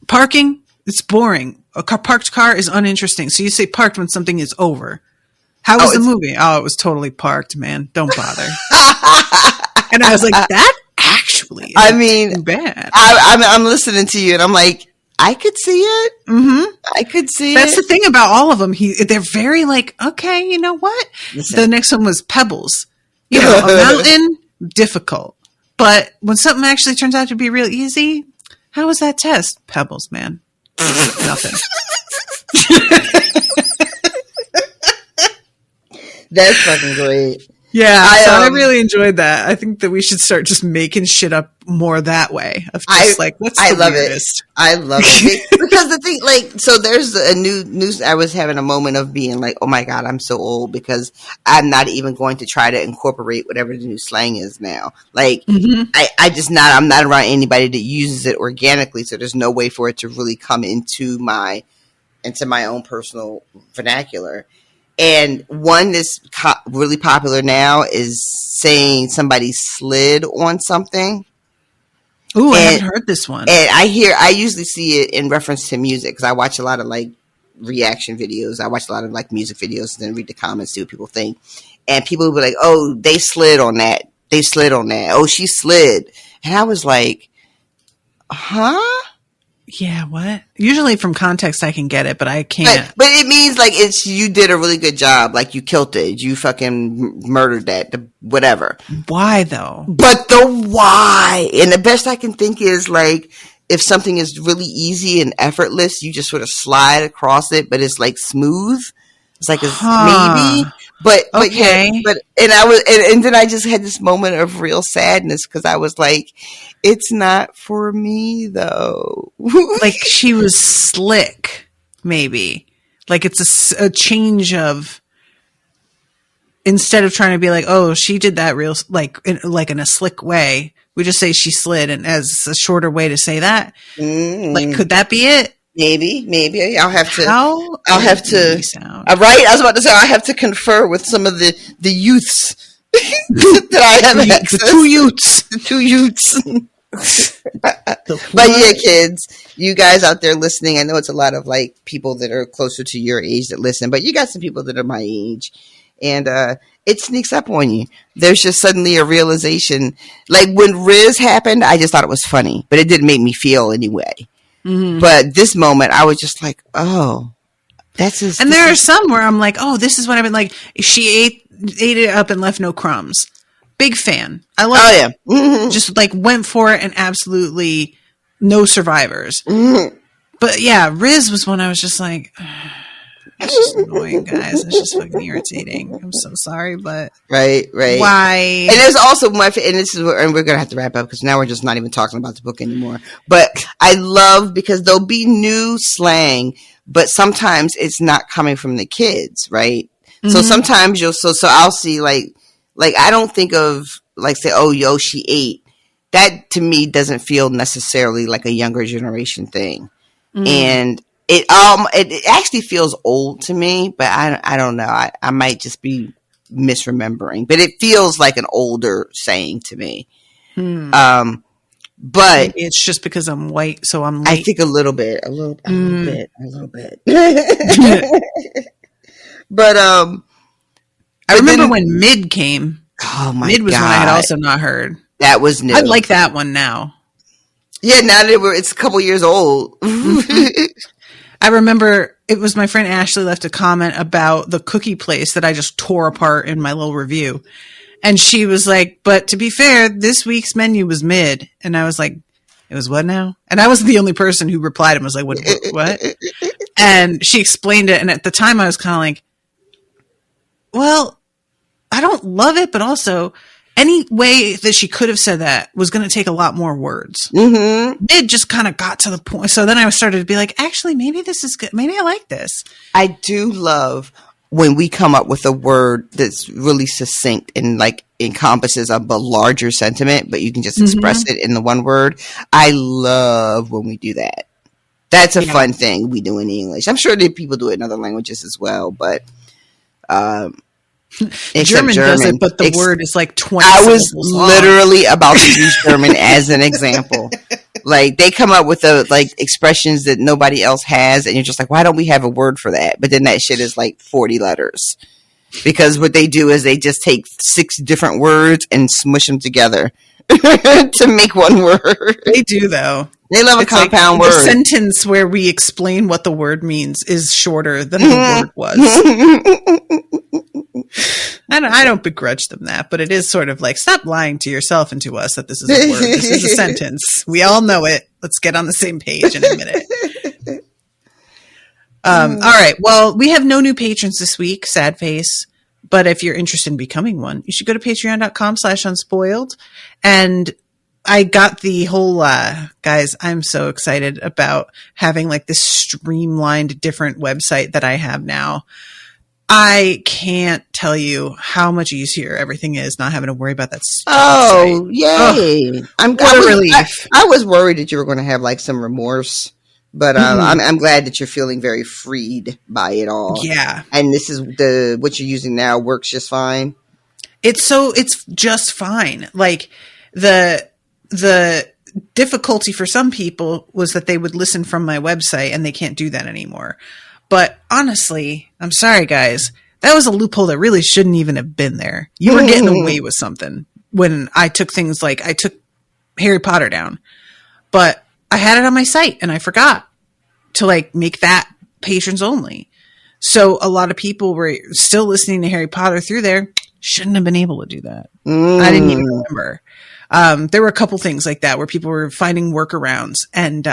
Parking, it's boring. A parked car is uninteresting. So you say parked when something is over. How was the movie? Oh, it was totally parked, man. Don't bother. And I was like, that actually is too bad. I'm listening to you and I'm like, I could see it. Mm-hmm. I could see That's the thing about all of them. They're very okay, you know what? Listen. The next one was Pebbles. You know, a mountain, difficult. But when something actually turns out to be real easy, how was that test? Pebbles, man. Nothing. That's fucking great. Yeah, I really enjoyed that. I think that we should start just making shit up more that way. Of just what's the weirdest? I love it. Because the thing, so there's a news. I was having a moment of being like, oh my God, I'm so old because I'm not even going to try to incorporate whatever the new slang is now. I'm not around anybody that uses it organically, so there's no way for it to really come into my own personal vernacular. And one that's really popular now is saying somebody slid on something. Ooh, I haven't heard this one. And I usually see it in reference to music because I watch a lot of reaction videos. I watch a lot of like music videos and then read the comments, see what people think. And people would be like, oh, they slid on that. They slid on that. Oh, she slid. And I was like, huh? Yeah, what? Usually from context I can get it, but I can't. But it means like you did a really good job. Like you killed it. You fucking murdered that. Whatever. Why though? But the why. And the best I can think is like, if something is really easy and effortless, you just sort of slide across it, but it's like smooth. It's like maybe, but okay. Yeah, and I was, and then I just had this moment of real sadness because I was like, it's not for me though. Like she was slick, maybe. Like it's a change of, instead of trying to be like, oh, she did that real, like in a slick way. We just say she slid, and as a shorter way to say that, like, could that be it? Maybe I'll have to. How I'll have to. Right, I was about to say I have to confer with some of the youths that I have access. The two youths. But yeah, kids, you guys out there listening, I know it's a lot of like people that are closer to your age that listen, but you got some people that are my age, and it sneaks up on you. There's just suddenly a realization. Like when Riz happened, I just thought it was funny, but it didn't make me feel anyway. Mm-hmm. But this moment, I was just like, oh, that's his. And there are some where I'm like, oh, this is what I've been like. She ate it up and left no crumbs. Big fan. I love it. Yeah. Mm-hmm. Just like went for it and absolutely no survivors. Mm-hmm. But yeah, Riz was one I was just like, it's just annoying, guys. It's just fucking irritating. I'm so sorry, but right. Why? And there's also and this is and we're gonna have to wrap up because now we're just not even talking about the book anymore. But I love because there'll be new slang, but sometimes it's not coming from the kids, right? Mm-hmm. So sometimes so I'll see like I don't think of like say, oh, yo, she ate. That to me doesn't feel necessarily like a younger generation thing, and. It actually feels old to me, but I don't know. I might just be misremembering, but it feels like an older saying to me. But maybe it's just because I'm white, so I'm late. I think a little bit. But I remember when Mid came. Oh my god, Mid was one I had also not heard. That was new. I like that one now. Yeah, now that it's a couple years old. Mm-hmm. I remember it was my friend Ashley left a comment about the cookie place that I just tore apart in my little review. And she was like, but to be fair, this week's menu was Mid. And I was like, it was what now? And I wasn't the only person who replied and was like, what? And she explained it. And at the time I was kind of like, well, I don't love it, but also any way that she could have said that was going to take a lot more words. Mm-hmm. It just kind of got to the point. So then I started to be like, actually, maybe this is good. Maybe I like this. I do love when we come up with a word that's really succinct and like encompasses a larger sentiment, but you can just express it in the one word. I love when we do that. That's a fun thing we do in English. I'm sure that people do it in other languages as well, but German does it, but the word is like 20 I was syllables long. Literally about to use German as an example. Like they come up with expressions that nobody else has, and you're just like, why don't we have a word for that? But then that shit is like 40 letters. Because what they do is they just take 6 different words and smush them together to make one word. They do though. They love a compound word. The sentence where we explain what the word means is shorter than the word was. I don't begrudge them that, but it is sort of like, stop lying to yourself and to us that this is a word. This is a sentence. We all know it. Let's get on the same page and admit it. All right. Well, we have no new patrons this week, sad face. But if you're interested in becoming one, you should go to patreon.com/unspoiled. And I got the whole, guys, I'm so excited about having like this streamlined different website that I have now. I can't tell you how much easier everything is not having to worry about that stupid site. Yay. I was worried that you were going to have like some remorse, but I'm glad that you're feeling very freed by it all. Yeah. And this is what you're using now works just fine. It's just fine. Like the difficulty for some people was that they would listen from my website and they can't do that anymore. But honestly, I'm sorry, guys. That was a loophole that really shouldn't even have been there. You were getting away with something when I took things like I took Harry Potter down, but I had it on my site and I forgot to like make that patrons only. So a lot of people were still listening to Harry Potter through there. Shouldn't have been able to do that. I didn't even remember. There were a couple things like that where people were finding workarounds and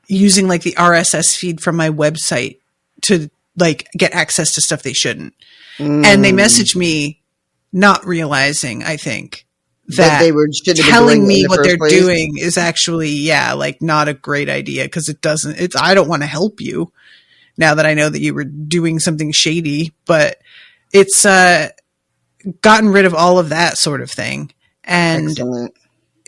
using like the RSS feed from my website to like get access to stuff they shouldn't. And they messaged me not realizing, I think, that they were telling me what they're doing is actually, like not a great idea because I don't want to help you now that I know that you were doing something shady, but it's gotten rid of all of that sort of thing. And excellent.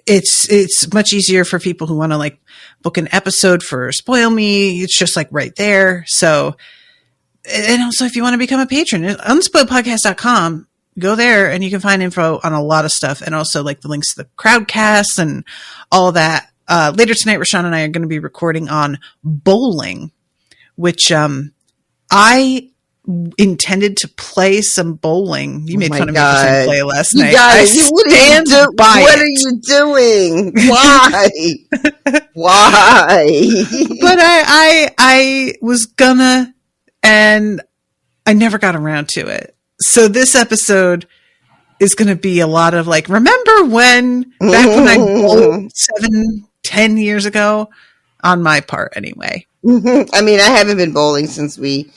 It's much easier for people who want to like book an episode for Spoil Me. It's just like right there. So, and also if you want to become a patron, unspoiledpodcast.com, go there and you can find info on a lot of stuff and also like the links to the crowdcast and all of that. Later tonight, Rashawn and I are going to be recording on bowling, which I intended to play some bowling. You made fun of me for saying play last night. What are you doing? Why? Why? But I was gonna, and I never got around to it. So this episode is going to be a lot of like, remember when, back when I bowled 7-10 years ago, on my part anyway. I mean, I haven't been bowling since we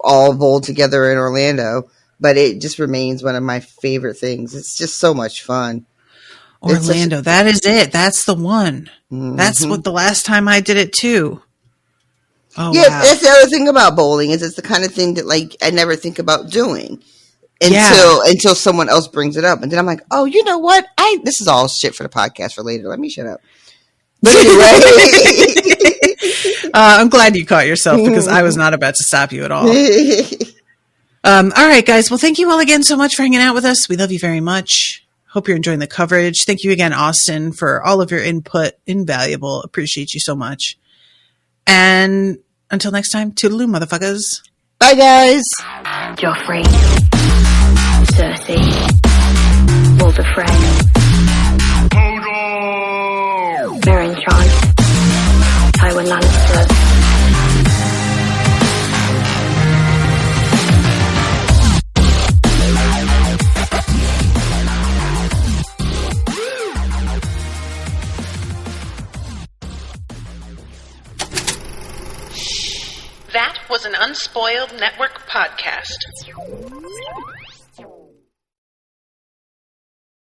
all bowled together in Orlando, but it just remains one of my favorite things. It's just so much fun. Orlando, that is it. That's the one. That's what the last time I did it too. Oh, yeah, wow. That's the other thing about bowling is it's the kind of thing that like I never think about doing until someone else brings it up, and then I'm like, oh, you know what? This is all shit for the podcast for later. Let me shut up. But anyway, I'm glad you caught yourself because I was not about to stop you at all. All right, guys. Well, thank you all again so much for hanging out with us. We love you very much. Hope you're enjoying the coverage. Thank you again, Austin, for all of your input. Invaluable. Appreciate you so much. And until next time, toodaloo, motherfuckers. Bye, guys. Joffrey, Cersei, Walder Frey, Meryn Trant, Tywin Lannister. That was an Unspoiled Network podcast.